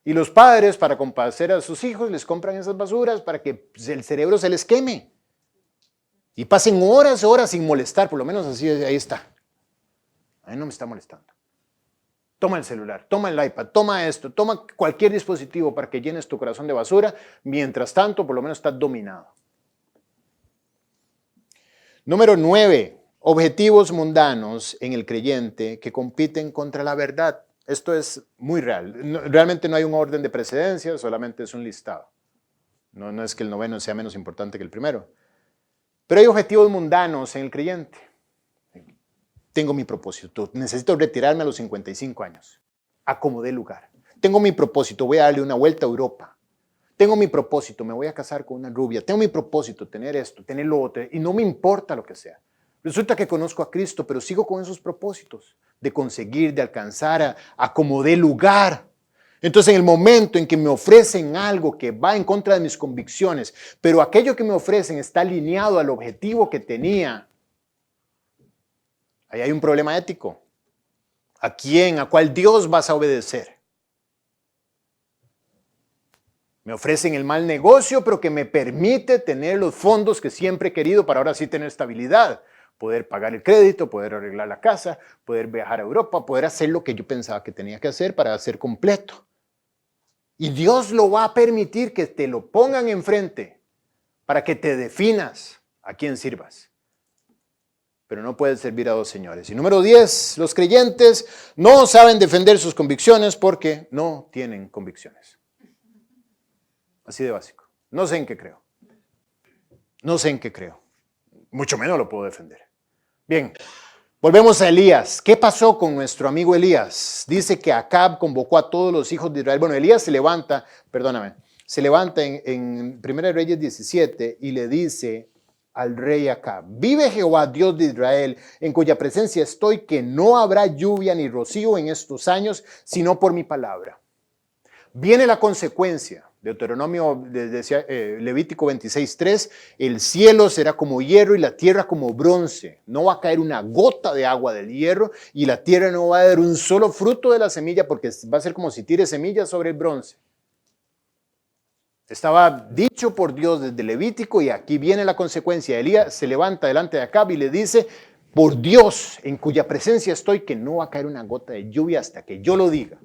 Y los padres, para complacer a sus hijos, les compran esas basuras para que el cerebro se les queme. Y pasen horas sin molestar, por lo menos así, ahí está. A mí no me está molestando. Toma el celular, toma el iPad, toma esto, toma cualquier dispositivo para que llenes tu corazón de basura. Mientras tanto, por lo menos estás dominado. Número 9. Objetivos mundanos en el creyente que compiten contra la verdad. Esto es muy real. Realmente no hay un orden de precedencia, solamente es un listado. No es que el noveno sea menos importante que el primero. Pero hay objetivos mundanos en el creyente. Tengo mi propósito. Necesito retirarme a los 55 años. Acomodé lugar. Tengo mi propósito. Voy a darle una vuelta a Europa. Tengo mi propósito. Me voy a casar con una rubia. Tengo mi propósito. Tener esto, tener lo otro. Y no me importa lo que sea. Resulta que conozco a Cristo, pero sigo con esos propósitos de conseguir, de alcanzar, acomodé lugar. Entonces, en el momento en que me ofrecen algo que va en contra de mis convicciones, pero aquello que me ofrecen está alineado al objetivo que tenía, ahí hay un problema ético. ¿A quién, a cuál Dios vas a obedecer? Me ofrecen el mal negocio, pero que me permite tener los fondos que siempre he querido para ahora sí tener estabilidad. Poder pagar el crédito, poder arreglar la casa, poder viajar a Europa, poder hacer lo que yo pensaba que tenía que hacer para ser completo. Y Dios lo va a permitir que te lo pongan enfrente para que te definas a quién sirvas. pero no puedes servir a dos señores. Y número 10, los creyentes no saben defender sus convicciones porque no tienen convicciones. Así de básico. No sé en qué creo. No sé en qué creo. Mucho menos lo puedo defender. Bien, volvemos a Elías. ¿Qué pasó con nuestro amigo Elías? Dice que Acab convocó a todos los hijos de Israel. Bueno, Elías se levanta en 1 Reyes 17 y le dice al rey Acab: vive Jehová, Dios de Israel, en cuya presencia estoy, que no habrá lluvia ni rocío en estos años, sino por mi palabra. Viene la consecuencia. Deuteronomio, Levítico 26:3, el cielo será como hierro y la tierra como bronce. No va a caer una gota de agua del hierro y la tierra no va a dar un solo fruto de la semilla, porque va a ser como si tire semillas sobre el bronce. Estaba dicho por Dios desde Levítico y aquí viene la consecuencia. Elías se levanta delante de Acab y le dice: por Dios, en cuya presencia estoy, que no va a caer una gota de lluvia hasta que yo lo diga.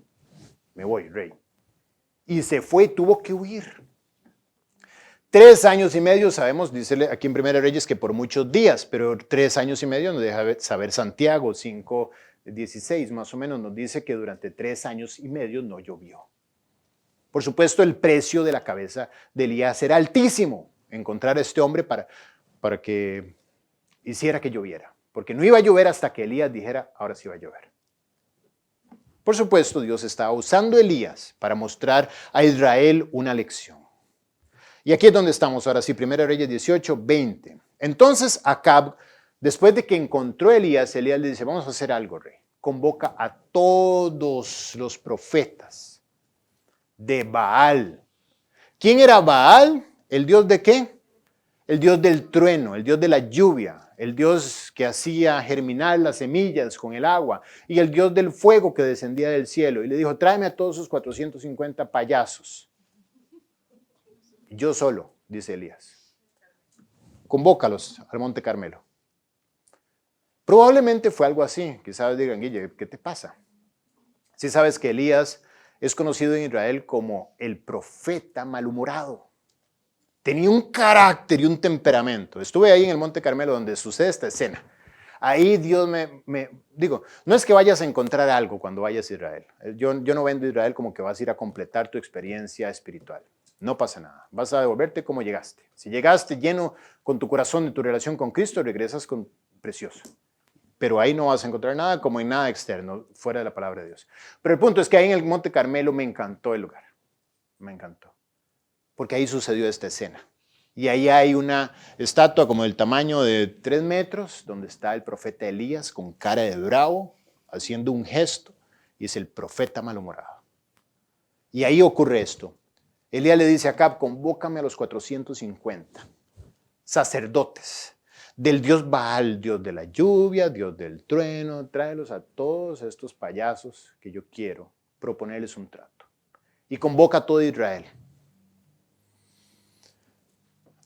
Me voy, rey. Y se fue y tuvo que huir. 3 años y medio, sabemos, dice aquí en 1 Reyes, que por muchos días, pero 3 años y medio nos deja saber Santiago 5:16, más o menos, nos dice que durante 3 años y medio no llovió. Por supuesto, el precio de la cabeza de Elías era altísimo, encontrar a este hombre para que hiciera que lloviera, porque no iba a llover hasta que Elías dijera: ahora sí va a llover. Por supuesto, Dios estaba usando a Elías para mostrar a Israel una lección. Y aquí es donde estamos ahora sí, 1 Reyes 18:20. Entonces Acab, después de que encontró a Elías le dice: vamos a hacer algo, rey. Convoca a todos los profetas de Baal. ¿Quién era Baal? ¿El dios de qué? El dios del trueno, el dios de la lluvia, el dios que hacía germinar las semillas con el agua, y el dios del fuego que descendía del cielo. Y le dijo: tráeme a todos sus 450 payasos. Yo solo, dice Elías. Convócalos al Monte Carmelo. Probablemente fue algo así. Quizás digan: Guille, ¿qué te pasa? Si sabes que Elías es conocido en Israel como el profeta malhumorado. Tenía un carácter y un temperamento. Estuve ahí en el Monte Carmelo donde sucede esta escena. Ahí Dios digo, no es que vayas a encontrar algo cuando vayas a Israel. Yo no vendo a Israel como que vas a ir a completar tu experiencia espiritual. No pasa nada. Vas a devolverte como llegaste. Si llegaste lleno con tu corazón de tu relación con Cristo, regresas con precioso. Pero ahí no vas a encontrar nada como en nada externo, fuera de la palabra de Dios. Pero el punto es que ahí en el Monte Carmelo me encantó el lugar. Me encantó. Porque ahí sucedió esta escena. Y ahí hay una estatua como del tamaño de 3 metros, donde está el profeta Elías con cara de bravo, haciendo un gesto, y es el profeta malhumorado. Y ahí ocurre esto. Elías le dice a Acab: convócame a los 450 sacerdotes del dios Baal, dios de la lluvia, dios del trueno. Tráelos a todos estos payasos que yo quiero proponerles un trato. Y convoca a todo Israel.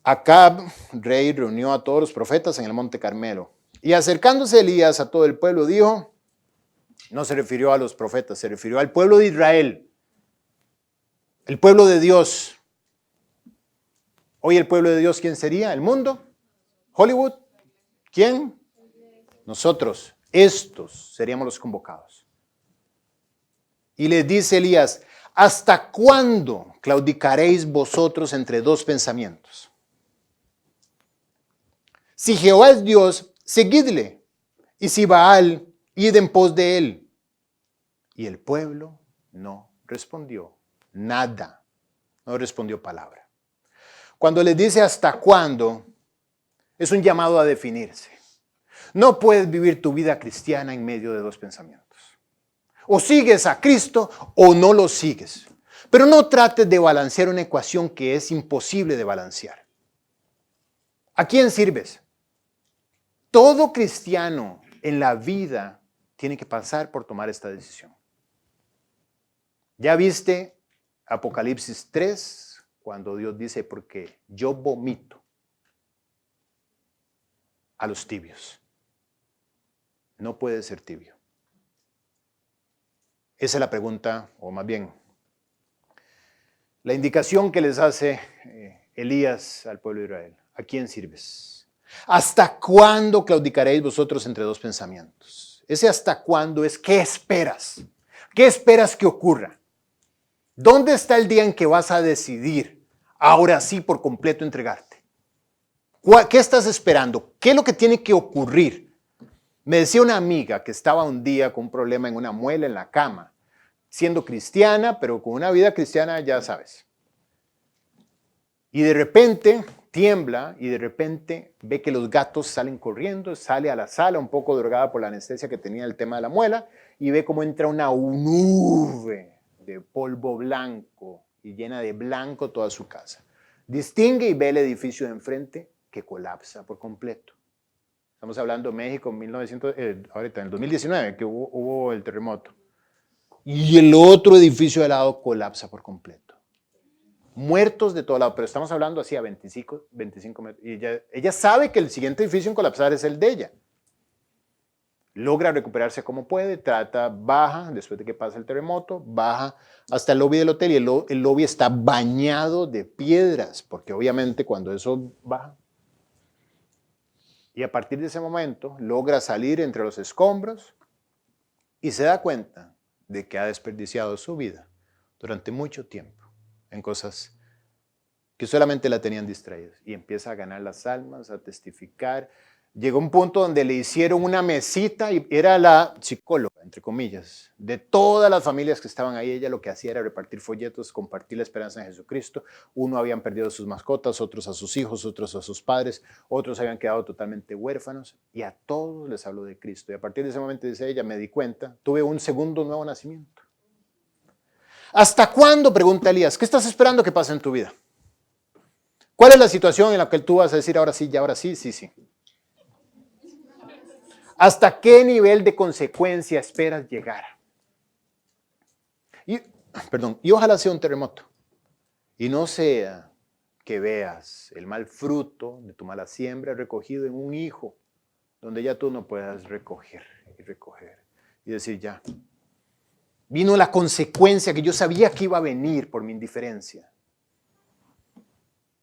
Acab, rey, reunió a todos los profetas en el Monte Carmelo. Y acercándose Elías a todo el pueblo, dijo, no se refirió a los profetas, se refirió al pueblo de Israel, el pueblo de Dios. Hoy el pueblo de Dios, ¿quién sería? ¿El mundo? ¿Hollywood? ¿Quién? Nosotros. Estos seríamos los convocados. Y les dice Elías: ¿hasta cuándo claudicaréis vosotros entre dos pensamientos? Si Jehová es Dios, seguidle, y si Baal, id en pos de él. Y el pueblo no respondió nada, no respondió palabra. Cuando les dice hasta cuándo, es un llamado a definirse. No puedes vivir tu vida cristiana en medio de dos pensamientos. O sigues a Cristo o no lo sigues. Pero no trates de balancear una ecuación que es imposible de balancear. ¿A quién sirves? Todo cristiano en la vida tiene que pasar por tomar esta decisión. ¿Ya viste Apocalipsis 3? Cuando Dios dice, porque yo vomito a los tibios. No puedes ser tibio. Esa es la pregunta, o más bien, la indicación que les hace Elías al pueblo de Israel. ¿A quién sirves? ¿Hasta cuándo claudicaréis vosotros entre dos pensamientos? Ese hasta cuándo es ¿qué esperas? ¿Qué esperas que ocurra? ¿Dónde está el día en que vas a decidir, ahora sí, por completo entregarte? ¿Qué estás esperando? ¿Qué es lo que tiene que ocurrir? Me decía una amiga que estaba un día con un problema en una muela en la cama, siendo cristiana, pero con una vida cristiana, ya sabes. Y de repente tiembla y de repente ve que los gatos salen corriendo, sale a la sala un poco drogada por la anestesia que tenía el tema de la muela y ve cómo entra una nube de polvo blanco y llena de blanco toda su casa. Distingue y ve el edificio de enfrente que colapsa por completo. Estamos hablando de México ahorita en el 2019, que hubo el terremoto. Y el otro edificio de al lado colapsa por completo. Muertos de todo lado, pero estamos hablando así a 25 metros. Y ella sabe que el siguiente edificio en colapsar es el de ella. Logra recuperarse como puede, baja, después de que pasa el terremoto, baja hasta el lobby del hotel y el lobby está bañado de piedras, porque obviamente cuando eso baja. Y a partir de ese momento logra salir entre los escombros y se da cuenta de que ha desperdiciado su vida durante mucho tiempo en cosas que solamente la tenían distraída. Y empieza a ganar las almas, a testificar. Llegó un punto donde le hicieron una mesita y era la psicóloga, entre comillas, de todas las familias que estaban ahí. Ella lo que hacía era repartir folletos, compartir la esperanza en Jesucristo. Uno habían perdido a sus mascotas, otros a sus hijos, otros a sus padres, otros habían quedado totalmente huérfanos y a todos les habló de Cristo. Y a partir de ese momento, dice ella, me di cuenta, tuve un segundo nuevo nacimiento. ¿Hasta cuándo? Pregunta Elías. ¿Qué estás esperando que pase en tu vida? ¿Cuál es la situación en la que tú vas a decir ahora sí, ya ahora sí, sí, sí? ¿Hasta qué nivel de consecuencia esperas llegar? Y ojalá sea un terremoto. Y no sea que veas el mal fruto de tu mala siembra recogido en un hijo, donde ya tú no puedas recoger y recoger. Y decir ya, vino la consecuencia que yo sabía que iba a venir por mi indiferencia.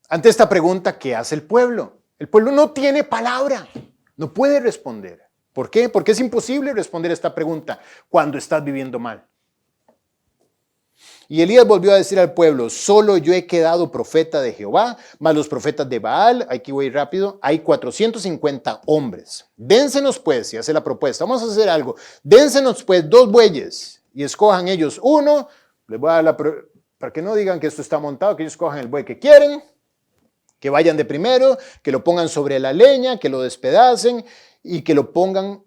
Ante esta pregunta, ¿qué hace el pueblo? El pueblo no tiene palabra, no puede responder. ¿Por qué? Porque es imposible responder esta pregunta cuando estás viviendo mal. Y Elías volvió a decir al pueblo, solo yo he quedado profeta de Jehová, más los profetas de Baal, aquí voy rápido, hay 450 hombres. Dénsenos pues, y hace la propuesta, vamos a hacer algo, dénsenos pues 2 bueyes y escojan ellos uno, les voy a dar para que no digan que esto está montado, que ellos escojan el buey que quieren, que vayan de primero, que lo pongan sobre la leña, que lo despedacen y que lo pongan,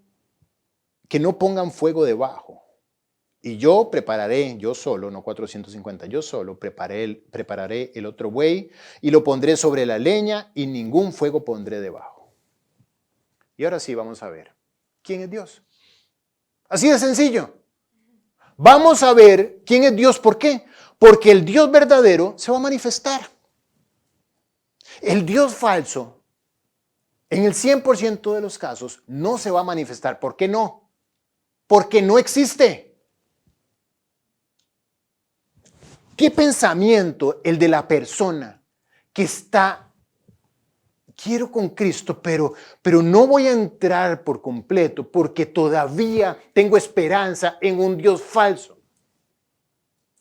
que no pongan fuego debajo. Y yo prepararé, yo solo, no 450, yo solo prepararé el otro buey y lo pondré sobre la leña y ningún fuego pondré debajo. Y ahora sí vamos a ver, ¿quién es Dios? Así de sencillo. Vamos a ver quién es Dios, ¿por qué? Porque el Dios verdadero se va a manifestar. El Dios falso, en el 100% de los casos, no se va a manifestar. ¿Por qué no? Porque no existe. ¿Qué pensamiento el de la persona que está, quiero con Cristo, pero no voy a entrar por completo porque todavía tengo esperanza en un Dios falso,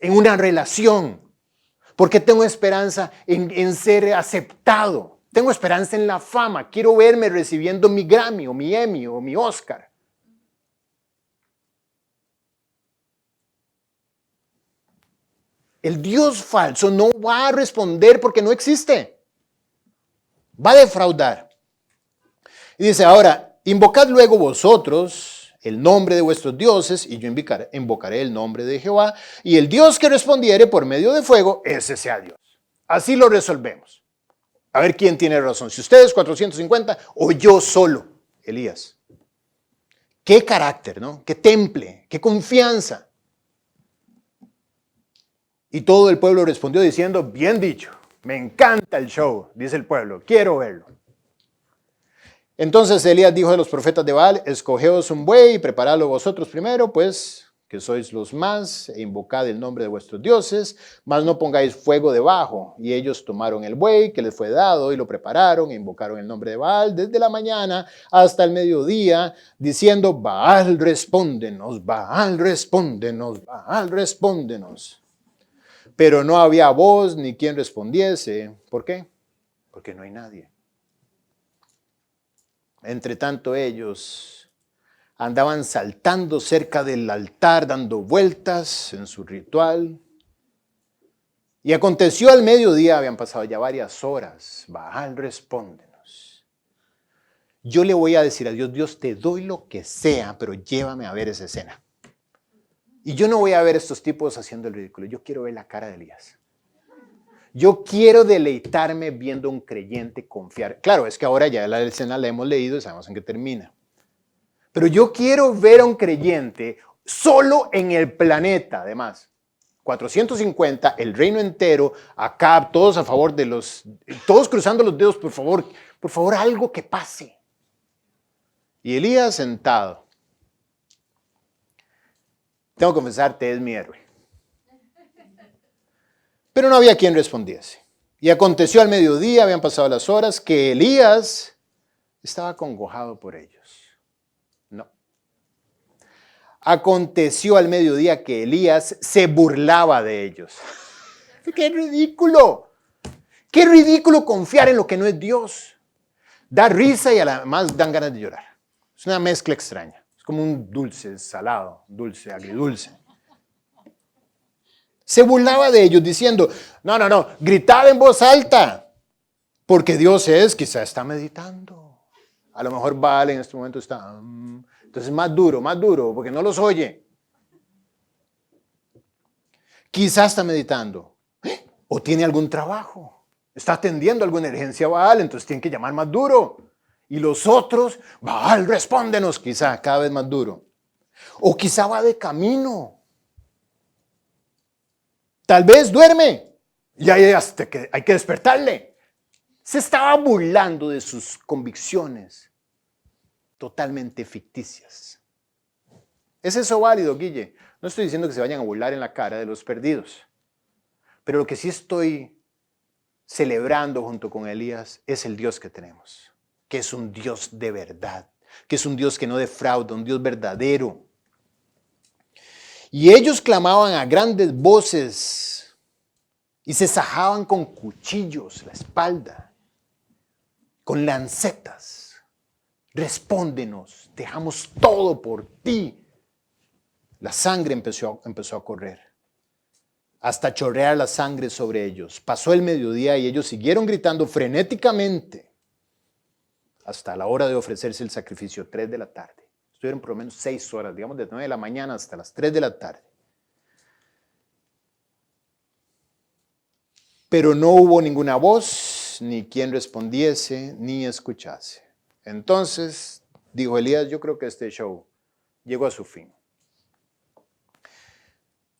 en una relación? Porque tengo esperanza en ser aceptado. Tengo esperanza en la fama. Quiero verme recibiendo mi Grammy o mi Emmy o mi Oscar. El Dios falso no va a responder porque no existe. Va a defraudar. Y dice, ahora, invocad luego vosotros el nombre de vuestros dioses, y yo invocaré el nombre de Jehová, y el Dios que respondiere por medio de fuego, ese sea Dios. Así lo resolvemos. A ver quién tiene razón, si ustedes 450 o yo solo, Elías. Qué carácter, ¿no? Qué temple, qué confianza. Y todo el pueblo respondió diciendo, bien dicho, me encanta el show, dice el pueblo, quiero verlo. Entonces Elías dijo a los profetas de Baal, escogeos un buey y preparadlo vosotros primero, pues que sois los más, e invocad el nombre de vuestros dioses, mas no pongáis fuego debajo. no. Y ellos tomaron el buey que les fue dado y lo prepararon e invocaron el nombre de Baal desde la mañana hasta el mediodía, diciendo, Baal, respóndenos, Baal, respóndenos, Baal, respóndenos. Pero no había voz ni quien respondiese. ¿Por qué? Porque no hay nadie. Entre tanto ellos andaban saltando cerca del altar, dando vueltas en su ritual. Y aconteció al mediodía, habían pasado ya varias horas. Baal, respóndenos. Yo le voy a decir a Dios, Dios, te doy lo que sea, pero llévame a ver esa escena. Y yo no voy a ver a estos tipos haciendo el ridículo. Yo quiero ver la cara de Elías. Yo quiero deleitarme viendo a un creyente confiar. Claro, es que ahora ya la escena la hemos leído y sabemos en qué termina. Pero yo quiero ver a un creyente solo en el planeta, además. 450, el reino entero, acá, todos a favor de todos cruzando los dedos, por favor, algo que pase. Y Elías sentado. Tengo que confesarte, es mi héroe. Pero no había quien respondiese. Y aconteció al mediodía, habían pasado las horas, que Elías estaba acongojado por ellos. No. Aconteció al mediodía que Elías se burlaba de ellos. ¡Qué ridículo! ¡Qué ridículo confiar en lo que no es Dios! Da risa y además dan ganas de llorar. Es una mezcla extraña. Es como un dulce, salado, dulce, agridulce. Se burlaba de ellos diciendo, no, gritad en voz alta, porque Dios quizá está meditando. A lo mejor Baal en este momento está, entonces más duro, porque no los oye. Quizá está meditando, o tiene algún trabajo, está atendiendo alguna emergencia Baal, entonces tiene que llamar más duro. Y los otros, Baal, respóndenos, quizá cada vez más duro. O quizá va de camino. Tal vez duerme y hay que despertarle. Se estaba burlando de sus convicciones totalmente ficticias. ¿Es eso válido, Guille? No estoy diciendo que se vayan a burlar en la cara de los perdidos. Pero lo que sí estoy celebrando junto con Elías es el Dios que tenemos. Que es un Dios de verdad. Que es un Dios que no defrauda, un Dios verdadero. Y ellos clamaban a grandes voces y se sajaban con cuchillos la espalda, con lancetas. Respóndenos, dejamos todo por ti. La sangre empezó a correr, hasta chorrear la sangre sobre ellos. Pasó el mediodía y ellos siguieron gritando frenéticamente hasta la hora de ofrecerse el sacrificio, 3 de la tarde. Estuvieron por lo menos 6 horas, digamos de 9 de la mañana hasta las 3 de la tarde. Pero no hubo ninguna voz, ni quien respondiese, ni escuchase. Entonces, dijo Elías, yo creo que este show llegó a su fin.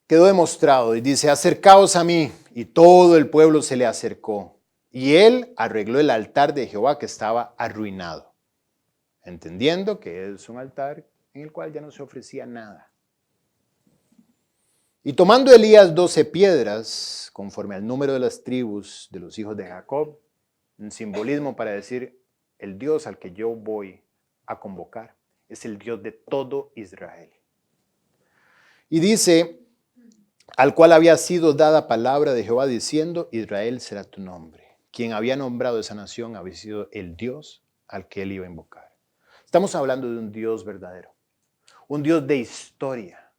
Quedó demostrado y dice, acercaos a mí, y todo el pueblo se le acercó. Y él arregló el altar de Jehová que estaba arruinado, entendiendo que es un altar en el cual ya no se ofrecía nada. Y tomando Elías 12 piedras, conforme al número de las tribus de los hijos de Jacob, un simbolismo para decir, el Dios al que yo voy a convocar es el Dios de todo Israel. Y dice, al cual había sido dada palabra de Jehová diciendo, Israel será tu nombre. Quien había nombrado esa nación había sido el Dios al que él iba a invocar. Estamos hablando de un Dios verdadero, un Dios de historia,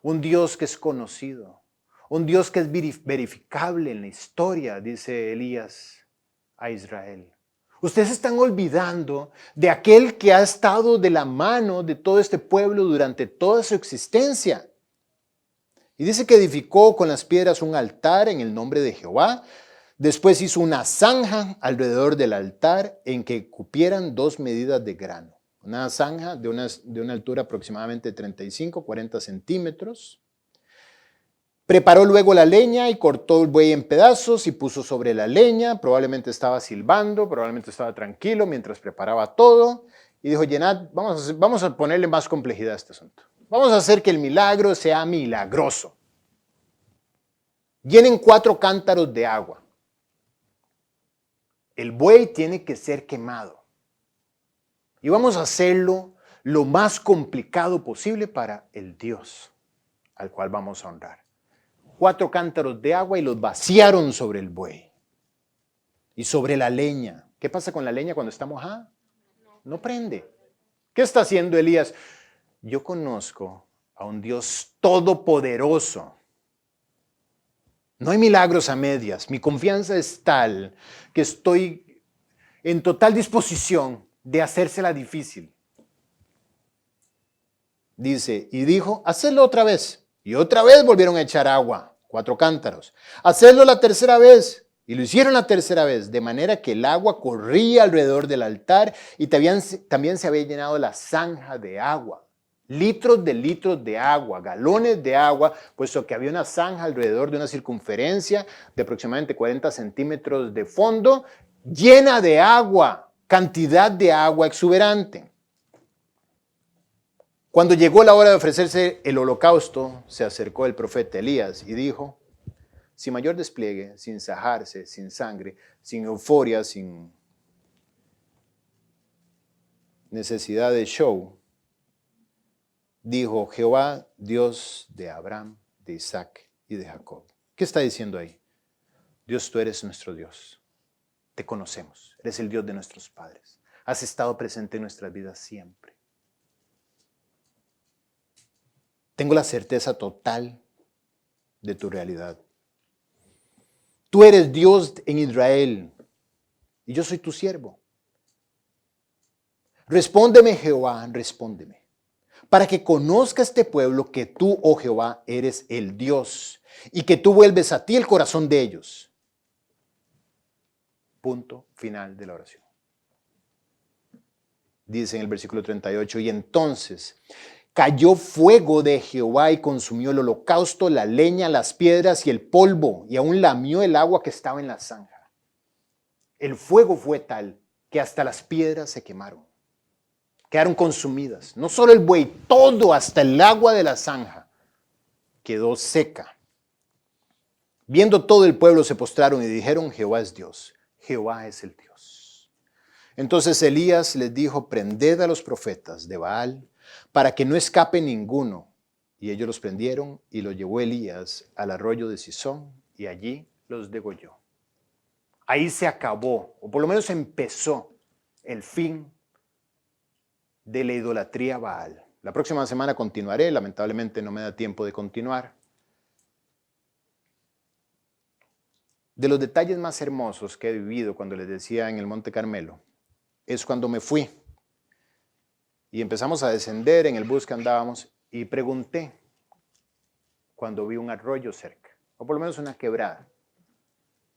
un Dios que es conocido, un Dios que es verificable en la historia, dice Elías a Israel. Ustedes están olvidando de aquel que ha estado de la mano de todo este pueblo durante toda su existencia. Y dice que edificó con las piedras un altar en el nombre de Jehová. Después hizo una zanja alrededor del altar en que cupieran 2 medidas de grano. Una zanja de una altura aproximadamente 35-40 centímetros. Preparó luego la leña y cortó el buey en pedazos y puso sobre la leña. Probablemente estaba silbando, probablemente estaba tranquilo mientras preparaba todo. Y dijo, llenad, vamos a ponerle más complejidad a este asunto. Vamos a hacer que el milagro sea milagroso. Llenen 4 cántaros de agua. El buey tiene que ser quemado. Y vamos a hacerlo lo más complicado posible para el Dios al cual vamos a honrar. 4 cántaros de agua y los vaciaron sobre el buey. Y sobre la leña. ¿Qué pasa con la leña cuando está mojada? No prende. ¿Qué está haciendo Elías? Yo conozco a un Dios todopoderoso. No hay milagros a medias. Mi confianza es tal que estoy en total disposición de hacérsela difícil. Dice, y dijo, hacedlo otra vez. Y otra vez volvieron a echar agua, 4 cántaros. Hacedlo la tercera vez. Y lo hicieron la tercera vez, de manera que el agua corría alrededor del altar y también se había llenado la zanja de agua. Litros de agua, galones de agua, puesto que había una zanja alrededor de una circunferencia de aproximadamente 40 centímetros de fondo, llena de agua, cantidad de agua exuberante. Cuando llegó la hora de ofrecerse el holocausto, se acercó el profeta Elías y dijo, sin mayor despliegue, sin sajarse, sin sangre, sin euforia, sin necesidad de show, dijo Jehová, Dios de Abraham, de Isaac y de Jacob. ¿Qué está diciendo ahí? Dios, tú eres nuestro Dios. Te conocemos. Eres el Dios de nuestros padres. Has estado presente en nuestras vidas siempre. Tengo la certeza total de tu realidad. Tú eres Dios en Israel y yo soy tu siervo. Respóndeme, Jehová, respóndeme, para que conozca este pueblo que tú, oh Jehová, eres el Dios y que tú vuelves a ti el corazón de ellos. Punto final de la oración. Dice en el versículo 38, y entonces cayó fuego de Jehová y consumió el holocausto, la leña, las piedras y el polvo, y aún lamió el agua que estaba en la zanja. El fuego fue tal que hasta las piedras se quemaron, quedaron consumidas. No solo el buey, todo, hasta el agua de la zanja, quedó seca. Viendo todo el pueblo se postraron y dijeron, Jehová es Dios, Jehová es el Dios. Entonces Elías les dijo, prended a los profetas de Baal, para que no escape ninguno. Y ellos los prendieron y los llevó Elías al arroyo de Sison y allí los degolló. Ahí se acabó, o por lo menos empezó el fin de la idolatría Baal. La próxima semana continuaré, lamentablemente no me da tiempo de continuar. De los detalles más hermosos que he vivido cuando les decía en el Monte Carmelo, es cuando me fui y empezamos a descender en el bus que andábamos y pregunté cuando vi un arroyo cerca, o por lo menos una quebrada,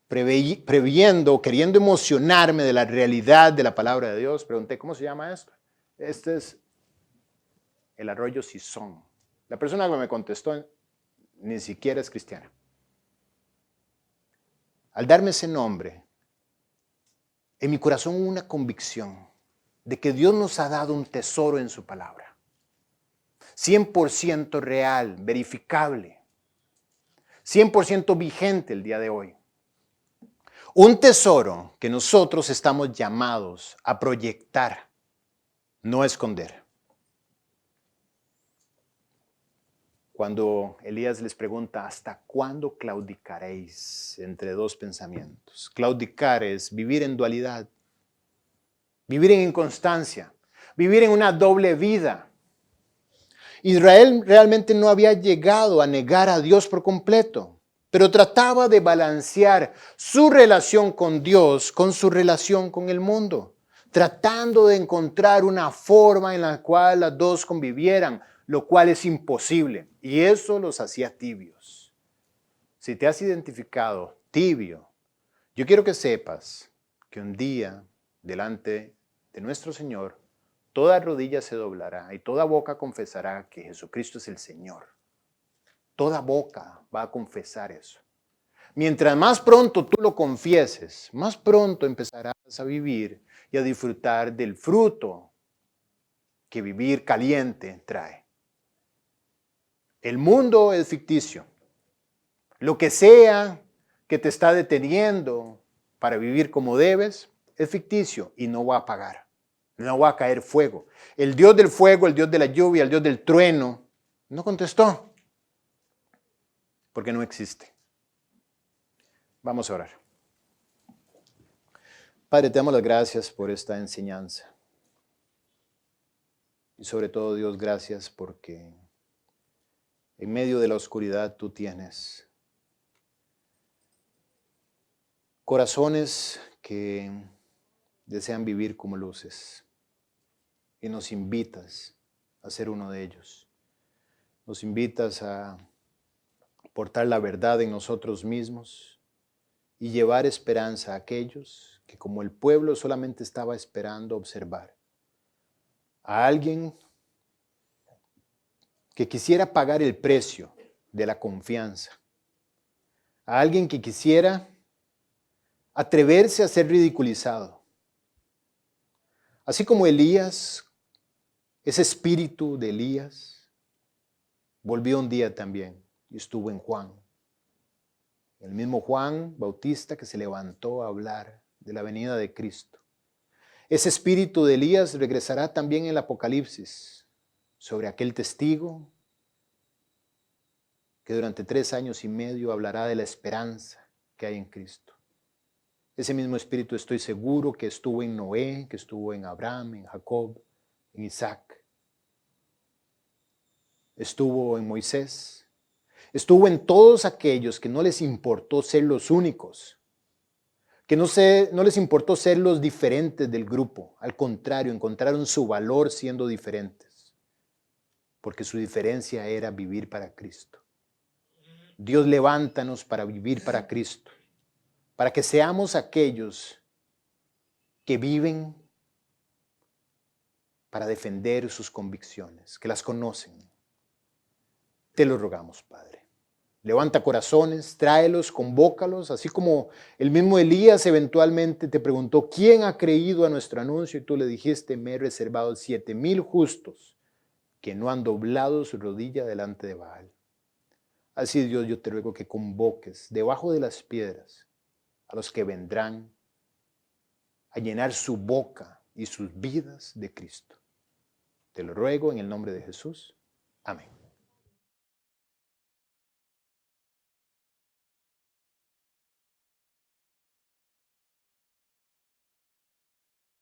previendo, queriendo emocionarme de la realidad de la palabra de Dios, pregunté, ¿cómo se llama esto? Este es el arroyo Sison. La persona que me contestó ni siquiera es cristiana. Al darme ese nombre, en mi corazón hubo una convicción de que Dios nos ha dado un tesoro en su palabra. 100% real, verificable. 100% vigente el día de hoy. Un tesoro que nosotros estamos llamados a proyectar, no a esconder. Cuando Elías les pregunta, ¿hasta cuándo claudicaréis entre dos pensamientos? Claudicar es vivir en dualidad, vivir en inconstancia, vivir en una doble vida. Israel realmente no había llegado a negar a Dios por completo, pero trataba de balancear su relación con Dios con su relación con el mundo, tratando de encontrar una forma en la cual las dos convivieran, lo cual es imposible, y eso los hacía tibios. Si te has identificado tibio, yo quiero que sepas que un día, delante de nuestro Señor, toda rodilla se doblará y toda boca confesará que Jesucristo es el Señor. Toda boca va a confesar eso. Mientras más pronto tú lo confieses, más pronto empezarás a vivir y a disfrutar del fruto que vivir caliente trae. El mundo es ficticio. Lo que sea que te está deteniendo para vivir como debes, es ficticio y no va a pagar. No va a caer fuego. El Dios del fuego, el Dios de la lluvia, el Dios del trueno, no contestó, porque no existe. Vamos a orar. Padre, te damos las gracias por esta enseñanza. Y sobre todo, Dios, gracias porque en medio de la oscuridad tú tienes corazones que desean vivir como luces. Y nos invitas a ser uno de ellos. Nos invitas a portar la verdad en nosotros mismos y llevar esperanza a aquellos que como el pueblo solamente estaba esperando observar. A alguien que quisiera pagar el precio de la confianza. A alguien que quisiera atreverse a ser ridiculizado. Así como Elías, ese espíritu de Elías, volvió un día también y estuvo en Juan. El mismo Juan Bautista que se levantó a hablar de la venida de Cristo. Ese espíritu de Elías regresará también en el Apocalipsis sobre aquel testigo que durante 3 años y medio hablará de la esperanza que hay en Cristo. Ese mismo espíritu estoy seguro que estuvo en Noé, que estuvo en Abraham, en Jacob, en Isaac. Estuvo en Moisés. Estuvo en todos aquellos que no les importó ser los únicos, que no les importó ser los diferentes del grupo. Al contrario, encontraron su valor siendo diferentes, porque su diferencia era vivir para Cristo. Dios, levántanos para vivir para Cristo, para que seamos aquellos que viven para defender sus convicciones, que las conocen. Te lo rogamos, Padre. Levanta corazones, tráelos, convócalos, así como el mismo Elías eventualmente te preguntó, ¿quién ha creído a nuestro anuncio? Y tú le dijiste, me he reservado 7,000 justos que no han doblado su rodilla delante de Baal. Así, Dios, yo te ruego que convoques debajo de las piedras a los que vendrán a llenar su boca y sus vidas de Cristo. Te lo ruego en el nombre de Jesús. Amén.